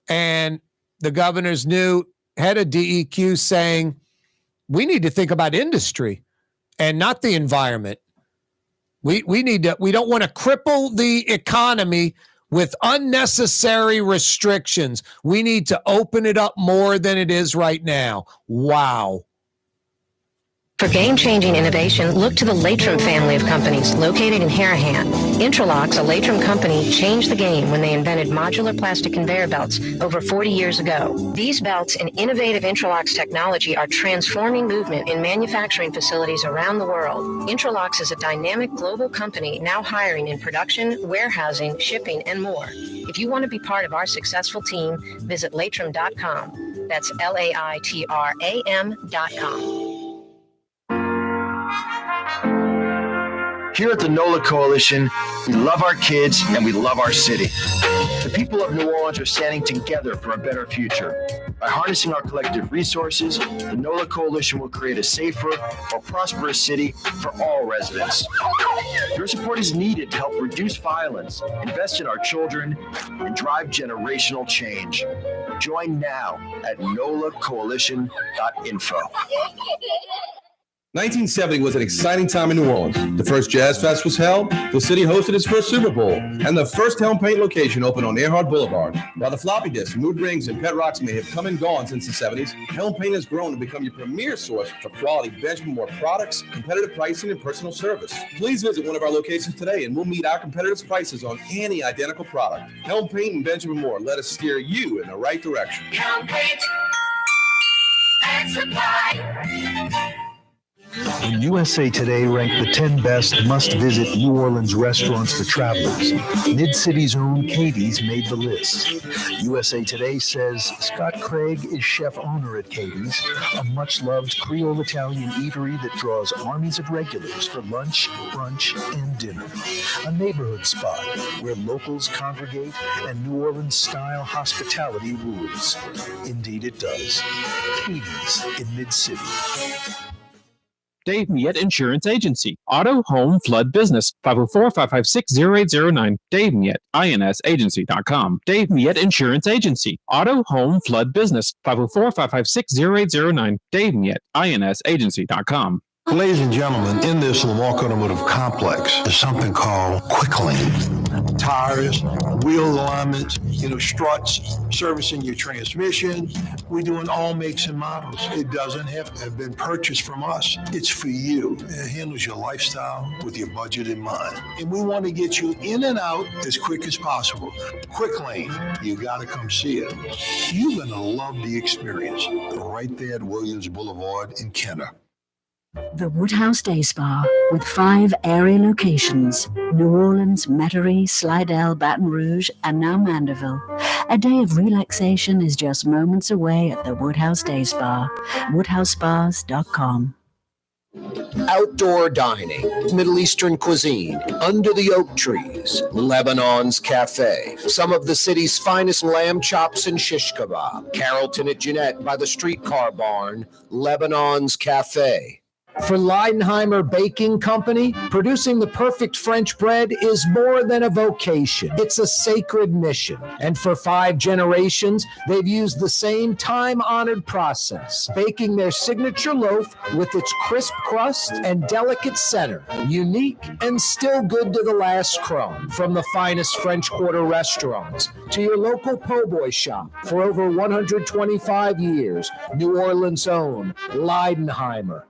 Speaker 3: and the governor's new head of DEQ saying, we need to think about industry and not the environment. We don't want to cripple the economy with unnecessary restrictions. We need to open it up more than it is right now. Wow.
Speaker 1: For game-changing innovation, look to the Latrim family of companies located in Harahan. Intralocks, a Latrim company, changed the game when they invented modular plastic conveyor belts over 40 years ago. These belts and innovative Intralocks technology are transforming movement in manufacturing facilities around the world. Intralocks is a dynamic global company now hiring in production, warehousing, shipping, and more. If you want to be part of our successful team, visit Latrim.com. That's LAITRAM.com.
Speaker 8: Here at the NOLA Coalition, we love our kids and we love our city. The people of New Orleans are standing together for a better future. By harnessing our collective resources, the NOLA Coalition will create a safer, more prosperous city for all residents. Your support is needed to help reduce violence, invest in our children, and drive generational change. Join now at nolacoalition.info.
Speaker 12: 1970 was an exciting time in New Orleans. The first Jazz Fest was held, the city hosted its first Super Bowl, and the first Helm Paint location opened on Earhart Boulevard. While the floppy disks, mood rings, and pet rocks may have come and gone since the 70s, Helm Paint has grown to become your premier source for quality Benjamin Moore products, competitive pricing, and personal service. Please visit one of our locations today and we'll meet our competitors' prices on any identical product. Helm Paint and Benjamin Moore, let us steer you in the right direction.
Speaker 9: Helm Paint and Supply.
Speaker 5: When USA Today ranked the 10 best must-visit New Orleans restaurants for travelers, Mid-City's own Katie's made the list. USA Today says Scott Craig is chef-owner at Katie's, a much-loved Creole Italian eatery that draws armies of regulars for lunch, brunch, and dinner. A neighborhood spot where locals congregate and New Orleans-style hospitality rules. Indeed it does. Katie's in Mid-City.
Speaker 10: Dave Miette Insurance Agency. Auto, home, flood, business. 504-556-0809. Dave Miette, INSagency.com. Dave Miette Insurance Agency. Auto, home, flood, business. 504-556-0809. Dave Miette, INSagency.com.
Speaker 13: Ladies and gentlemen, in this Lamarck Automotive Complex, there's something called Quick Lane. Tires, wheel alignments, struts, servicing your transmission. We're doing all makes and models. It doesn't have to have been purchased from us. It's for you. It handles your lifestyle with your budget in mind. And we want to get you in and out as quick as possible. Quick Lane, you got to come see it. You're going to love the experience. Right there at Williams Boulevard in Kenner.
Speaker 6: The Woodhouse Day Spa, with 5 area locations: New Orleans, Metairie, Slidell, Baton Rouge, and now Mandeville. A day of relaxation is just moments away at the Woodhouse Day Spa. WoodhouseSpas.com.
Speaker 14: Outdoor dining, Middle Eastern cuisine, under the oak trees, Lebanon's Cafe, some of the city's finest lamb chops and shish kebab, Carrollton at Jeanette by the streetcar barn, Lebanon's Cafe.
Speaker 3: For Leidenheimer Baking Company, producing the perfect French bread is more than a vocation. It's a sacred mission. And for 5 generations, they've used the same time-honored process, baking their signature loaf with its crisp crust and delicate center, unique and still good to the last crumb. From the finest French Quarter restaurants to your local po' boy shop, for over 125 years, New Orleans' own Leidenheimer.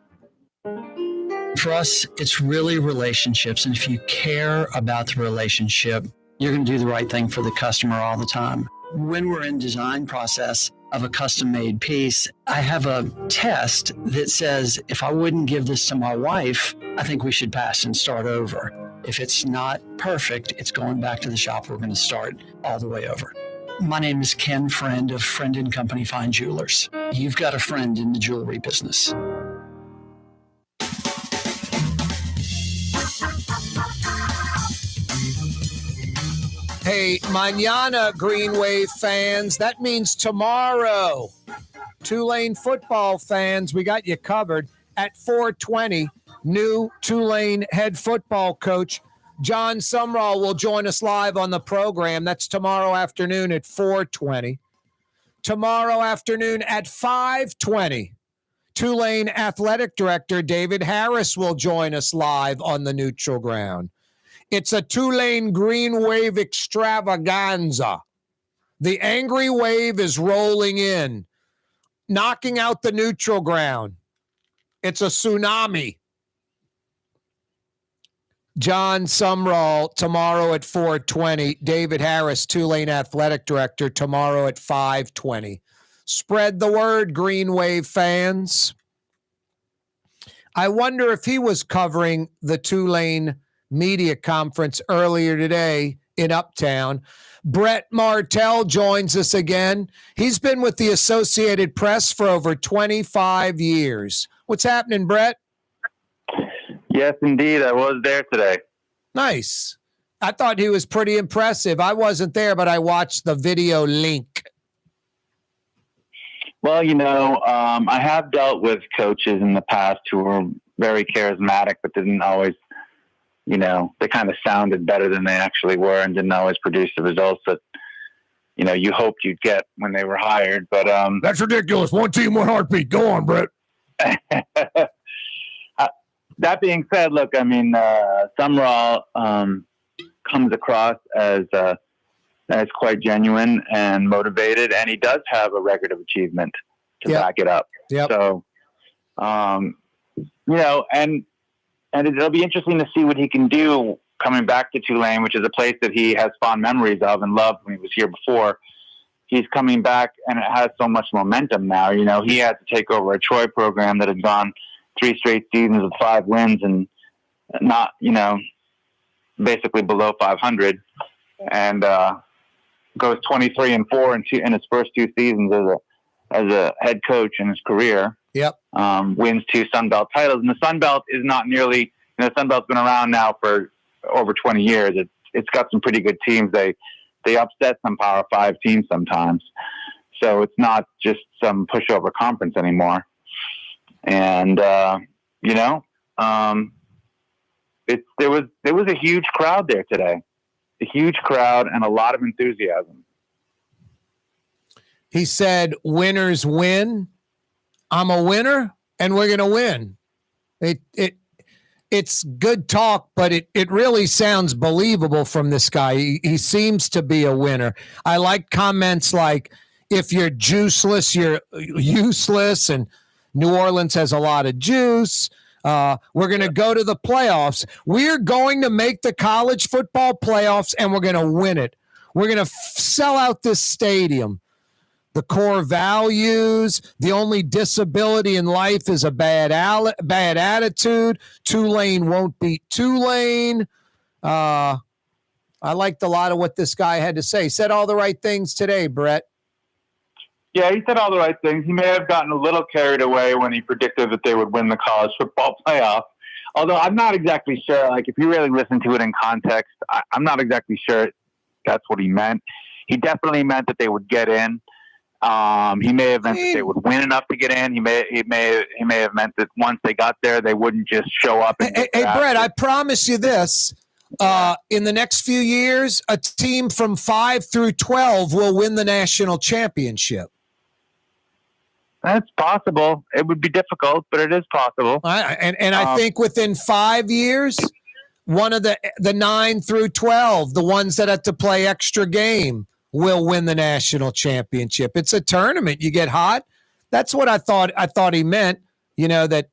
Speaker 7: For us, it's really relationships. And if you care about the relationship, you're going to do the right thing for the customer all the time. When we're in design process of a custom-made piece, I have a test that says, if I wouldn't give this to my wife, I think we should pass and start over. If it's not perfect, it's going back to the shop. We're going to start all the way over. My name is Ken Friend of Friend & Company Fine Jewelers. You've got a friend in the jewelry business.
Speaker 3: Hey, mañana, Green Wave fans. That means tomorrow. Tulane football fans, we got you covered. At 4:20, new Tulane head football coach John Sumrall will join us live on the program. That's tomorrow afternoon at 4:20. Tomorrow afternoon at 5:20, Tulane athletic director David Harris will join us live on the neutral ground. It's a Tulane Green Wave extravaganza. The angry wave is rolling in, knocking out the neutral ground. It's a tsunami. John Sumrall tomorrow at 4:20. David Harris, Tulane athletic director, tomorrow at 5:20. Spread the word, Green Wave fans. I wonder if he was covering the Tulane media conference earlier today in Uptown. Brett Martell joins us again. He's been with the Associated Press for over 25 years. What's happening, Brett?
Speaker 17: Yes, indeed. I was there today.
Speaker 3: Nice. I thought he was pretty impressive. I wasn't there, but I watched the video link.
Speaker 17: Well, I have dealt with coaches in the past who were very charismatic, but didn't always, they kind of sounded better than they actually were and didn't always produce the results that, you hoped you'd get when they were hired. But
Speaker 3: that's ridiculous. One team, one heartbeat. Go on, Brett.
Speaker 17: That being said, look, Sumrall comes across as quite genuine and motivated, and he does have a record of achievement to back it up.
Speaker 3: Yep.
Speaker 17: So, and it'll be interesting to see what he can do coming back to Tulane, which is a place that he has fond memories of and loved when he was here before. He's coming back, and it has so much momentum now. He had to take over a Troy program that had gone 3 straight seasons with 5 wins and not, basically below 500, and goes 23-4 in his first 2 seasons as a head coach in his career.
Speaker 3: Yep.
Speaker 17: Wins 2 Sun Belt titles, and the Sun Belt is not nearly. The Sun Belt's been around now for over 20 years. It's got some pretty good teams. They upset some Power 5 teams sometimes, so it's not just some pushover conference anymore. And there was a huge crowd there today, a huge crowd and a lot of enthusiasm.
Speaker 3: He said, "Winners win. I'm a winner, and we're going to win." It's good talk, but it really sounds believable from this guy. He seems to be a winner. I like comments like, "If you're juiceless, you're useless," and New Orleans has a lot of juice. We're going to go to the playoffs. We're going to make the college football playoffs, and we're going to win it. We're going to sell out this stadium. The core values, the only disability in life is a bad attitude. Tulane won't beat Tulane. I liked a lot of what this guy had to say. He said all the right things today, Brett.
Speaker 17: Yeah, he said all the right things. He may have gotten a little carried away when he predicted that they would win the college football playoff. Although I'm not exactly sure, like if you really listen to it in context, I'm not exactly sure that's what he meant. He definitely meant that they would get in. He may have meant that they would win enough to get in. He may have meant that once they got there, they wouldn't just show up.
Speaker 3: Hey, Brett, I promise you this. In the next few years, a team from 5 through 12 will win the national championship.
Speaker 17: That's possible. It would be difficult, but it is possible.
Speaker 3: I think within 5 years, one of the 9 through 12, the ones that have to play extra game, will win the national championship. It's a tournament. You get hot. That's what I thought. I thought he meant, that.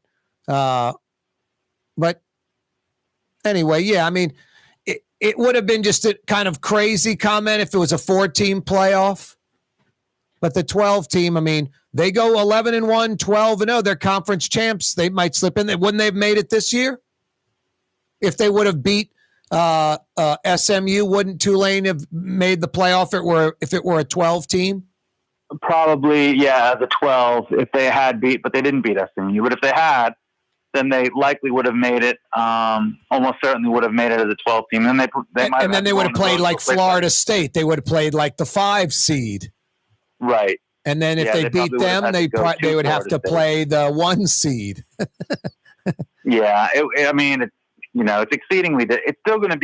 Speaker 3: But anyway, yeah. I mean, it would have been just a kind of crazy comment if it was a 4-team playoff. But the 12 team, I mean, they go 11-1, 12-0. They're conference champs. They might slip in. Wouldn't they have made it this year? If they would have beat SMU, wouldn't Tulane have made the playoff if it were a 12 team?
Speaker 17: Probably, yeah, the 12 if they had beat, but they didn't beat SMU. But if they had, then they likely would have made it. Almost certainly would have made it as a 12 team. And then
Speaker 3: they would have played like Florida State. They would have played like the 5 seed.
Speaker 17: Right.
Speaker 3: And then if they beat them, they would have to play the 1 seed.
Speaker 17: Yeah, it's exceedingly. It's still going to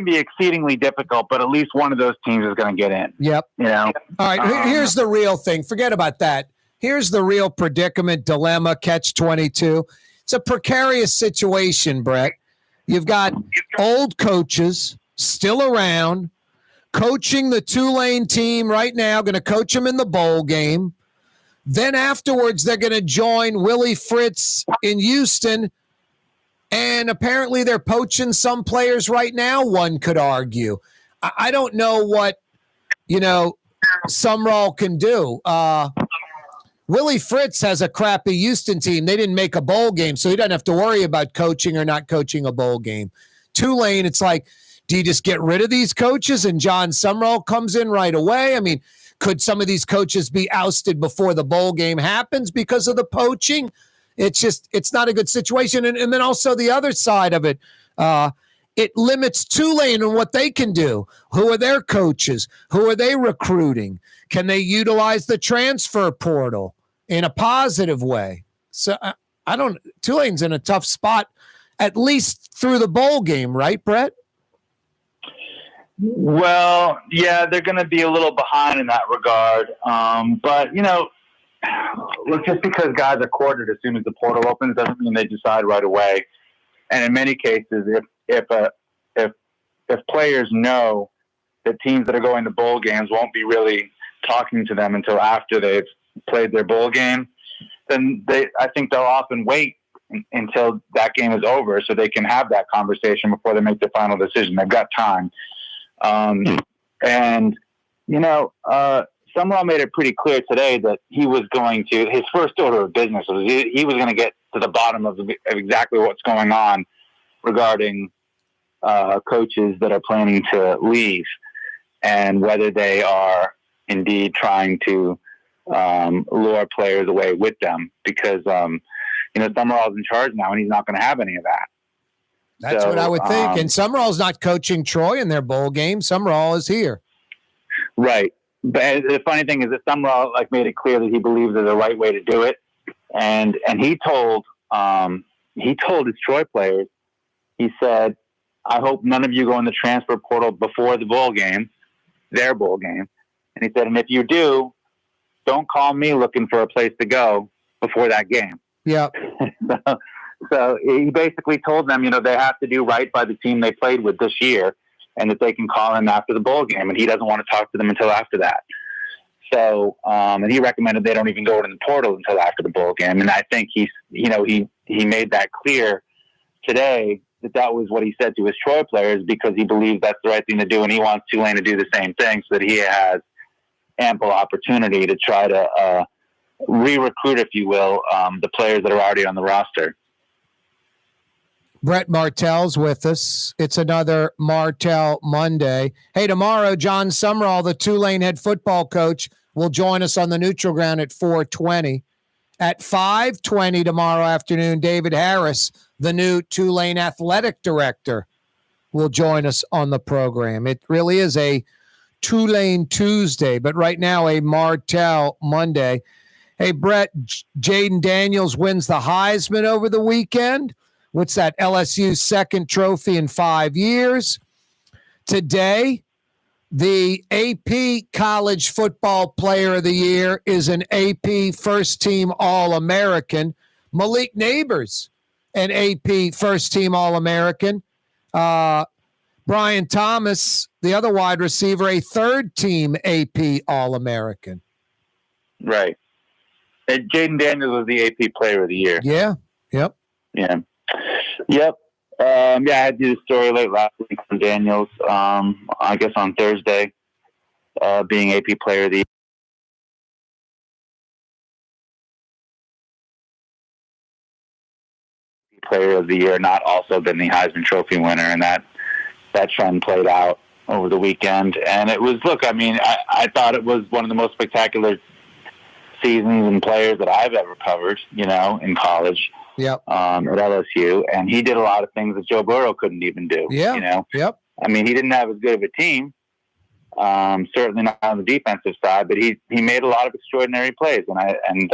Speaker 17: be exceedingly difficult, but at least one of those teams is going to get in.
Speaker 3: Yep. All right. Here's the real thing. Forget about that. Here's the real predicament, dilemma, catch-22. It's a precarious situation, Brett. You've got old coaches still around, coaching the Tulane team right now, going to coach them in the bowl game. Then afterwards, they're going to join Willie Fritz in Houston. And apparently they're poaching some players right now, one could argue. I don't know what, Sumrall can do. Willie Fritz has a crappy Houston team. They didn't make a bowl game, so he doesn't have to worry about coaching or not coaching a bowl game. Tulane, it's like, do you just get rid of these coaches and John Sumrall comes in right away? I mean, could some of these coaches be ousted before the bowl game happens because of the poaching? It's not a good situation. And then also the other side of it, it limits Tulane and what they can do. Who are their coaches? Who are they recruiting? Can they utilize the transfer portal in a positive way? So Tulane's in a tough spot, at least through the bowl game, right, Brett?
Speaker 17: Well, yeah, they're going to be a little behind in that regard. But, look, just because guys are quartered as soon as the portal opens doesn't mean they decide right away. And in many cases, if players know that teams that are going to bowl games won't be really talking to them until after they've played their bowl game, then I think they'll often wait until that game is over so they can have that conversation before they make their final decision. They've got time. Summerall made it pretty clear today that he was going to, his first order of business was he was going to get to the bottom of exactly what's going on regarding coaches that are planning to leave and whether they are indeed trying to lure players away with them, because Summerall's in charge now and he's not going to have any of that.
Speaker 3: That's what I would think. And Summerall's not coaching Troy in their bowl game. Summerall is here.
Speaker 17: Right. But the funny thing is that Summerall made it clear that he believes there's a right way to do it. And he told his Troy players, he said, I hope none of you go in the transfer portal before the bowl game, their bowl game. And he said, and if you do, don't call me looking for a place to go before that game.
Speaker 3: Yeah.
Speaker 17: So he basically told them, they have to do right by the team they played with this year, and that they can call him after the bowl game, and he doesn't want to talk to them until after that. So, and he recommended they don't even go in the portal until after the bowl game. And I think he made that clear today that was what he said to his Troy players, because he believes that's the right thing to do, and he wants Tulane to do the same thing so that he has ample opportunity to try to re-recruit, if you will, the players that are already on the roster.
Speaker 3: Brett Martell's with us. It's another Martell Monday. Hey, tomorrow, John Summerall, the Tulane head football coach, will join us on the neutral ground at 4:20. At 5:20 tomorrow afternoon, David Harris, the new Tulane athletic director, will join us on the program. It really is a Tulane Tuesday, but right now a Martell Monday. Hey, Brett, Jaden Daniels wins the Heisman over the weekend. What's that? LSU's second trophy in 5 years. Today, the AP College Football Player of the Year is an AP First Team All-American. Malik Neighbors, an AP First Team All-American. Brian Thomas, the other wide receiver, a third-team AP All-American.
Speaker 17: Right. And Jaden Daniels was the AP Player of the Year.
Speaker 3: Yeah. Yep.
Speaker 17: Yeah. Yep. I had to do the story late last week from Daniels, I guess on Thursday, being AP Player of the Year. Player of the Year, not also been the Heisman Trophy winner, and that trend played out over the weekend. And it was, I thought it was one of the most spectacular seasons and players that I've ever covered, in college.
Speaker 3: Yep.
Speaker 17: At LSU, and he did a lot of things that Joe Burrow couldn't even do.
Speaker 3: Yeah. Yep.
Speaker 17: He didn't have as good of a team, certainly not on the defensive side, but he made a lot of extraordinary plays, and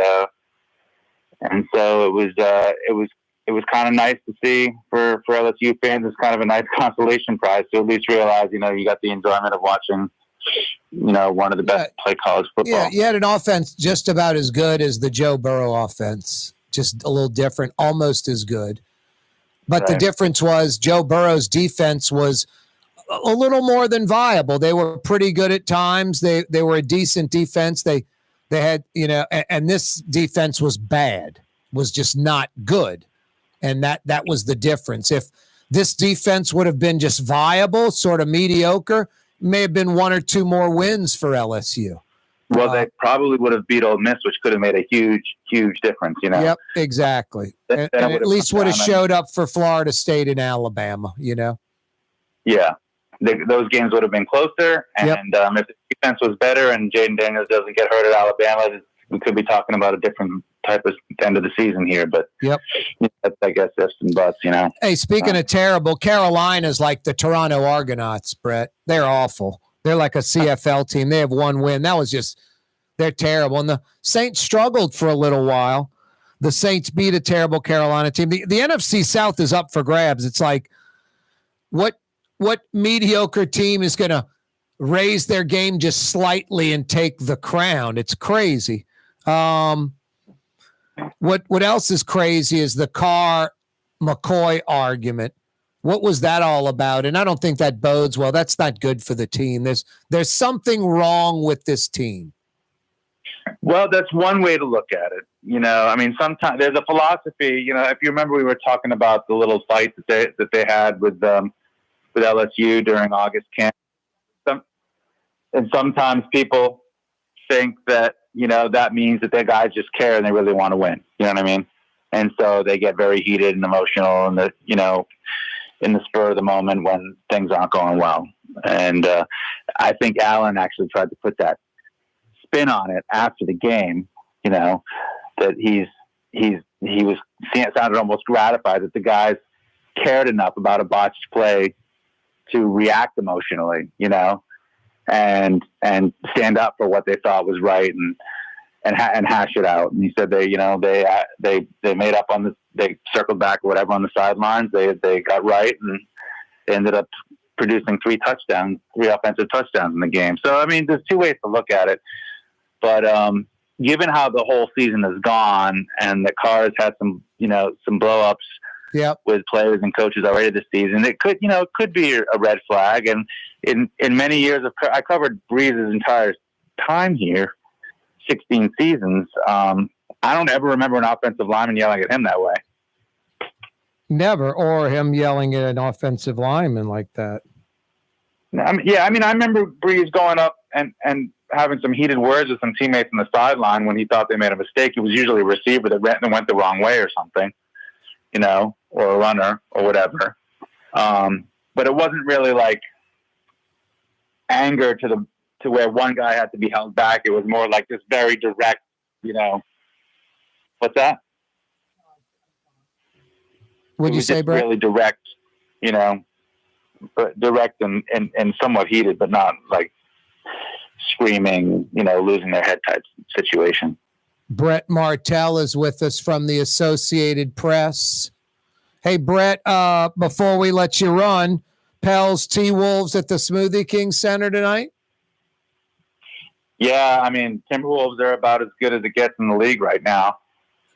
Speaker 17: so it was kind of nice to see for LSU fans. It's kind of a nice consolation prize to at least realize, you got the enjoyment of watching, one of the best play college football.
Speaker 3: Yeah, you had an offense just about as good as the Joe Burrow offense. Just a little different, almost as good. But right. The difference was Joe Burrow's defense was a little more than viable. They were pretty good at times. They were a decent defense. They had, and this defense was bad, was just not good. And that was the difference. If this defense would have been just viable, sort of mediocre, may have been one or two more wins for LSU.
Speaker 17: Well, they probably would have beat Ole Miss, which could have made a huge, huge difference,
Speaker 3: Yep, exactly. And at least would have showed up for Florida State and Alabama, Yeah.
Speaker 17: Those games would have been closer. And if the defense was better and Jaden Daniels doesn't get hurt at Alabama, we could be talking about a different type of end of the season here. But that's, I guess, ifs and buts,
Speaker 3: Hey, speaking of terrible, Carolina's like the Toronto Argonauts, Brett. They're awful. They're like a CFL team. They have one win. They're terrible. And the Saints struggled for a little while. The Saints beat a terrible Carolina team. The NFC South is up for grabs. It's like, what mediocre team is going to raise their game just slightly and take the crown? It's crazy. What else is crazy is the Carr-McCoy argument. What was that all about? And I don't think that bodes well. That's not good for the team. There's something wrong with this team.
Speaker 17: Well, that's one way to look at it. Sometimes there's a philosophy. If you remember, we were talking about the little fight that they had with LSU during August camp. And sometimes people think that, that means that their guys just care and they really want to win. You know what I mean? And so they get very heated and emotional and in the spur of the moment when things aren't going well. And I think Allen actually tried to put that spin on it after the game, that he sounded almost gratified that the guys cared enough about a botched play to react emotionally, and stand up for what they thought was right and hash it out. And he said they made up on this, they circled back or whatever on the sidelines. They got right and they ended up producing 3 offensive touchdowns in the game. So, I mean, there's 2 ways to look at it, but, given how the whole season has gone and the Kaare has had some blow ups with players and coaches already this season, it could be a red flag. And in many years I covered Breeze's entire time here, 16 seasons. I don't ever remember an offensive lineman yelling at him that way.
Speaker 3: Never, or him yelling at an offensive lineman like that.
Speaker 17: I remember Breeze going up and having some heated words with some teammates on the sideline when he thought they made a mistake. It was usually a receiver that went the wrong way or something, or a runner or whatever. But it wasn't really like anger to where one guy had to be held back. It was more like this very direct, what's that?
Speaker 3: What'd you say, Brett?
Speaker 17: Really direct, but direct and somewhat heated, but not like screaming, losing their head type situation.
Speaker 3: Brett Martell is with us from the Associated Press. Hey, Brett, before we let you run, Pels T-Wolves at the Smoothie King Center tonight?
Speaker 17: Yeah, I mean, Timberwolves are about as good as it gets in the league right now.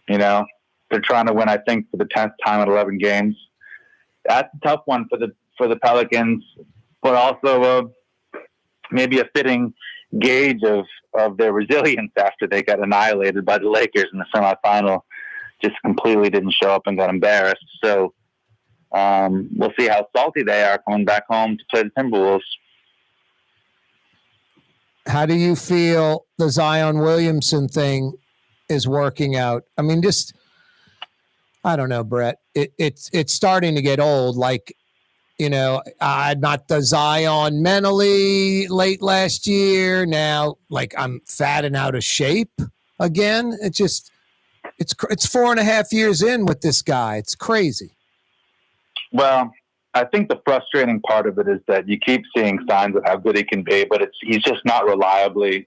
Speaker 17: They're trying to win, I think, for the 10th time at 11 games. That's a tough one for the Pelicans, but also maybe a fitting gauge of their resilience after they got annihilated by the Lakers in the semifinal. Just completely didn't show up and got embarrassed. So we'll see how salty they are coming back home to play the Timberwolves.
Speaker 3: How do you feel the Zion Williamson thing is working out? I mean, I don't know, Brett. It's starting to get old. Like, I'm not the Zion mentally late last year. Now, like, I'm fat and out of shape again. It's 4.5 years in with this guy. It's crazy.
Speaker 17: Well, I think the frustrating part of it is that you keep seeing signs of how good he can be, but he's just not reliably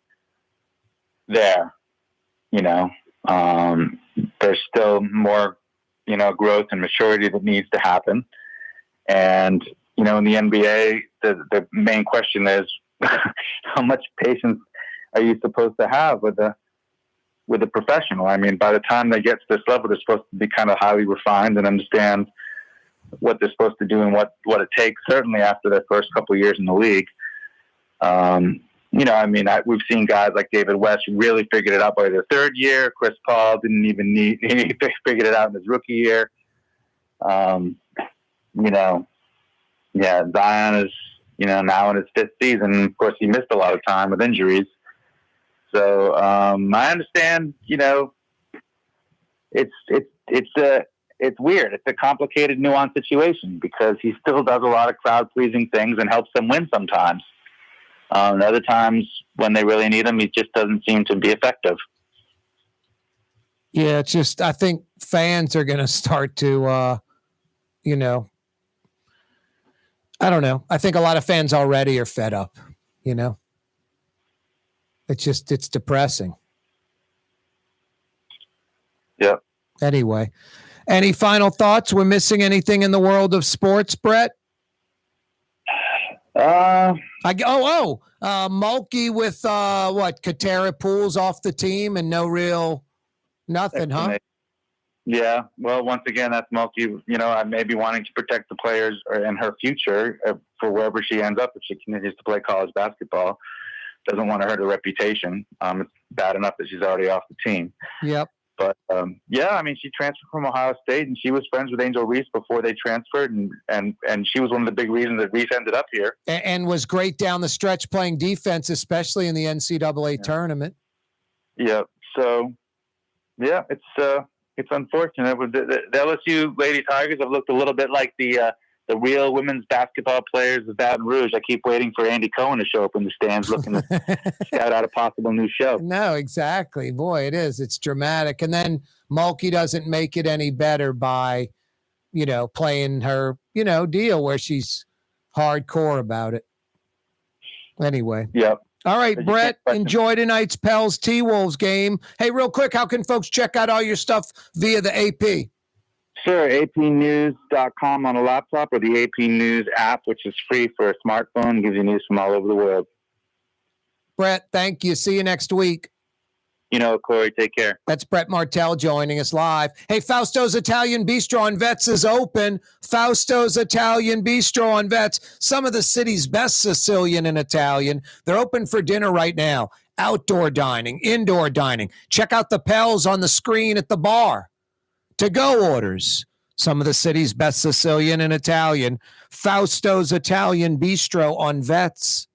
Speaker 17: there. There's still more, growth and maturity that needs to happen. And, in the NBA, the main question is how much patience are you supposed to have with a professional? I mean, by the time they get to this level, they're supposed to be kind of highly refined and understand what they're supposed to do and what it takes, certainly after their first couple of years in the league. We've seen guys like David West who really figured it out by their 3rd year. Chris Paul didn't even he figured it out in his rookie year. Zion is, now in his 5th season. Of course, he missed a lot of time with injuries. So I understand, it's weird. It's a complicated, nuanced situation because he still does a lot of crowd-pleasing things and helps them win sometimes. Other times when they really need him, he just doesn't seem to be effective.
Speaker 3: Yeah, it's just, I think fans are going to start to, I don't know. I think a lot of fans already are fed up, It's depressing.
Speaker 17: Yeah.
Speaker 3: Anyway, any final thoughts? We're missing anything in the world of sports, Brett? Mulkey with Kaare pulls off the team and nothing, huh?
Speaker 17: Yeah. Well, once again, that's Mulkey. I may be wanting to protect the players and her future for wherever she ends up if she continues to play college basketball. Doesn't want to hurt her reputation. It's bad enough that she's already off the team.
Speaker 3: Yep.
Speaker 17: But yeah, I mean, she transferred from Ohio State, and she was friends with Angel Reese before they transferred, and she was one of the big reasons that Reese ended up here.
Speaker 3: And was great down the stretch playing defense, especially in the NCAA tournament.
Speaker 17: Yeah. So yeah, it's unfortunate. The LSU Lady Tigers have looked a little bit like the real women's basketball players of Baton Rouge. I keep waiting for Andy Cohen to show up in the stands looking to scout out a possible new show.
Speaker 3: No, exactly. Boy, it is. It's dramatic. And then Mulkey doesn't make it any better by, playing her, deal where she's hardcore about it. Anyway.
Speaker 17: Yep.
Speaker 3: All right, Brett, enjoy tonight's Pels T-Wolves game. Hey, real quick, how can folks check out all your stuff via the AP?
Speaker 17: Sure, apnews.com on a laptop or the AP News app, which is free for a smartphone, gives you news from all over the world.
Speaker 3: Brett, thank you. See you next week.
Speaker 17: Corey, take care.
Speaker 3: That's Brett Martell joining us live. Hey, Fausto's Italian Bistro on Vets is open. Fausto's Italian Bistro on Vets, some of the city's best Sicilian and Italian. They're open for dinner right now. Outdoor dining, indoor dining. Check out the Pels on the screen at the bar. To-go orders, some of the city's best Sicilian and Italian. Fausto's Italian Bistro on Vets.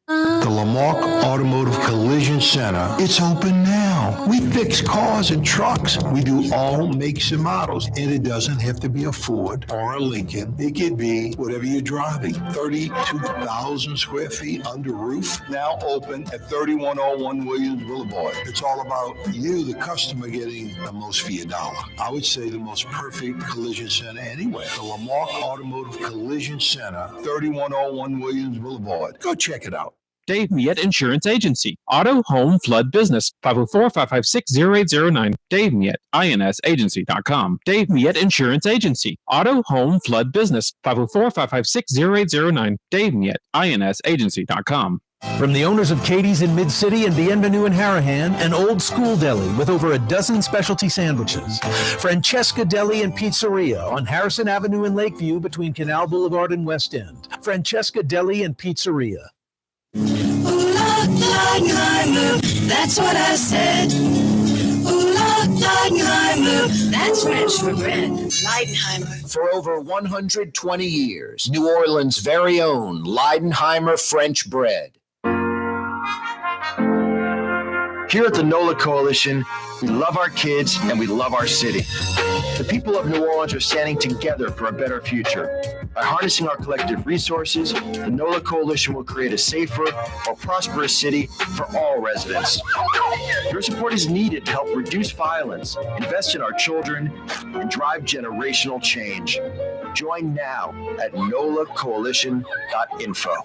Speaker 13: The Lamarck Automotive Collision Center. It's open now. We fix cars and trucks. We do all makes and models. And it doesn't have to be a Ford or a Lincoln. It could be whatever you're driving. 32,000 square feet under roof. Now open at 3101 Williams Boulevard. It's all about you, the customer, getting the most for your dollar. I would say the most perfect collision center anywhere. The Lamarck Automotive Collision Center, 3101 Williams Boulevard. Go check it out.
Speaker 10: Dave Miette Insurance Agency. Auto, home, flood, business. 504-556-0809. Dave Miette, insagency.com. Dave Miette Insurance Agency. Auto, home, flood, business. 504-556-0809. Dave Miette, insagency.com.
Speaker 5: From the owners of Katie's in Mid-City and Bienvenue in Harahan, an old school deli with over a dozen specialty sandwiches. Francesca Deli and Pizzeria on Harrison Avenue in Lakeview between Canal Boulevard and West End. Francesca Deli and Pizzeria.
Speaker 9: Leidenheimer, that's what I said. Leidenheimer, that's French for bread. Leidenheimer.
Speaker 14: For over 120 years, New Orleans' very own Leidenheimer French bread.
Speaker 8: Here at the NOLA Coalition, we love our kids and we love our city. The people of New Orleans are standing together for a better future. By harnessing our collective resources, the NOLA Coalition will create a safer, more prosperous city for all residents. Your support is needed to help reduce violence, invest in our children, and drive generational change. Join now at nolacoalition.info.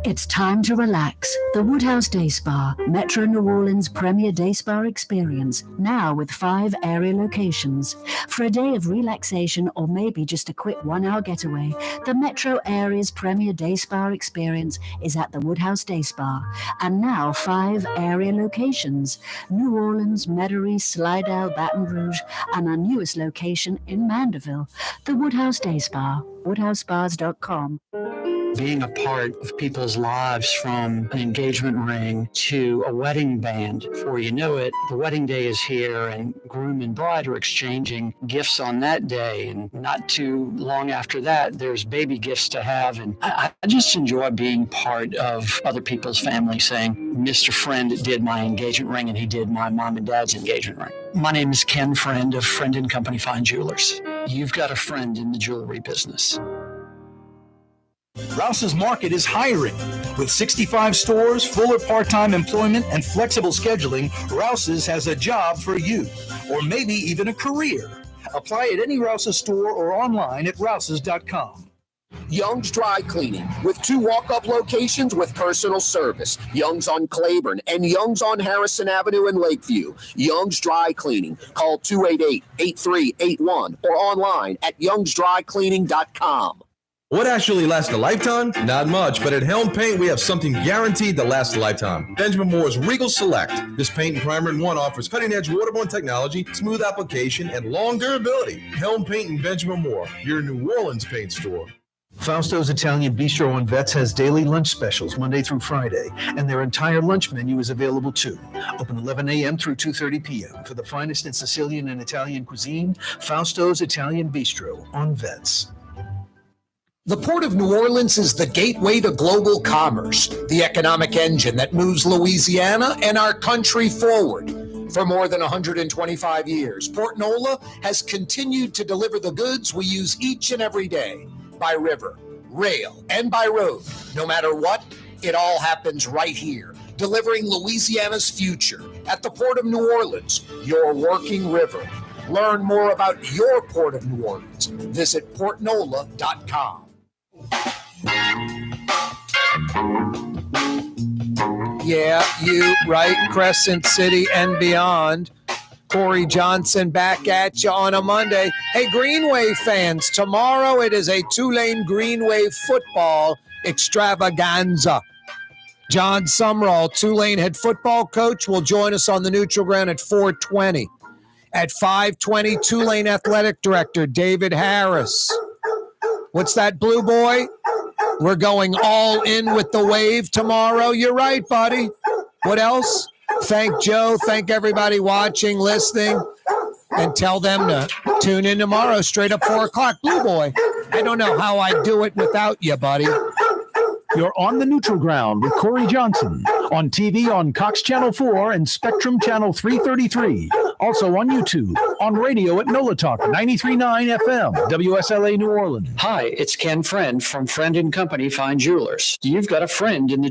Speaker 6: It's time to relax. The Woodhouse Day Spa, Metro New Orleans' premier day spa experience, now with 5 area locations. For a day of relaxation or maybe just a quick 1-hour getaway, the Metro area's premier day spa experience is at the Woodhouse Day Spa. And now 5 area locations: New Orleans, Metairie, Slidell, Baton Rouge, and our newest location in Mandeville. The Woodhouse Day Spa, woodhousespas.com.
Speaker 7: Being a part of people's lives, from an engagement ring to a wedding band. Before you know it, the wedding day is here and groom and bride are exchanging gifts on that day. And not too long after that, there's baby gifts to have. And I just enjoy being part of other people's family, saying, Mr. Friend did my engagement ring and he did my mom and dad's engagement ring. My name is Ken Friend of Friend & Company Fine Jewelers. You've got a friend in the jewelry business.
Speaker 5: Rouse's Market is hiring. With 65 stores, full or part-time employment, and flexible scheduling, Rouse's has a job for you, or maybe even a career. Apply at any Rouse's store or online at rouses.com.
Speaker 14: Young's Dry Cleaning, with 2 walk-up locations with personal service. Young's on Claiborne and Young's on Harrison Avenue in Lakeview. Young's Dry Cleaning. Call 288-8381 or online at youngsdrycleaning.com.
Speaker 12: What actually lasts a lifetime? Not much, but at Helm Paint, we have something guaranteed to last a lifetime. Benjamin Moore's Regal Select. This paint and primer in one offers cutting-edge waterborne technology, smooth application, and long durability. Helm Paint and Benjamin Moore, your New Orleans paint store.
Speaker 5: Fausto's Italian Bistro on Vets has daily lunch specials Monday through Friday, and their entire lunch menu is available too. Open 11 a.m. through 2:30 p.m. For the finest in Sicilian and Italian cuisine, Fausto's Italian Bistro on Vets.
Speaker 3: The Port of New Orleans is the gateway to global commerce, the economic engine that moves Louisiana and our country forward. For more than 125 years, Port NOLA has continued to deliver the goods we use each and every day, by river, rail, and by road. No matter what, it all happens right here, delivering Louisiana's future at the Port of New Orleans, your working river. Learn more about your Port of New Orleans. Visit portnola.com. Yeah, you right, Crescent City and beyond. Corey Johnson back at you on a Monday. Hey, Greenway fans, tomorrow it is a Tulane Greenway football extravaganza. John Sumrall, Tulane head football coach, will join us on the neutral ground at 4:20. At 5:20, Tulane athletic director David Harris. What's that, Blue Boy? We're going all in with the wave tomorrow. You're right, buddy. What else? Thank Joe. Thank everybody watching, listening, and tell them to tune in tomorrow, straight up 4 o'clock. Blue Boy, I don't know how I'd do it without you, buddy.
Speaker 5: You're on the neutral ground with Corey Johnson on TV on Cox Channel 4 and Spectrum Channel 333. Also on YouTube, on radio at NOLA Talk 93.9 FM, WSLA New Orleans.
Speaker 7: Hi, it's Ken Friend from Friend & Company Fine Jewelers. You've got a friend in the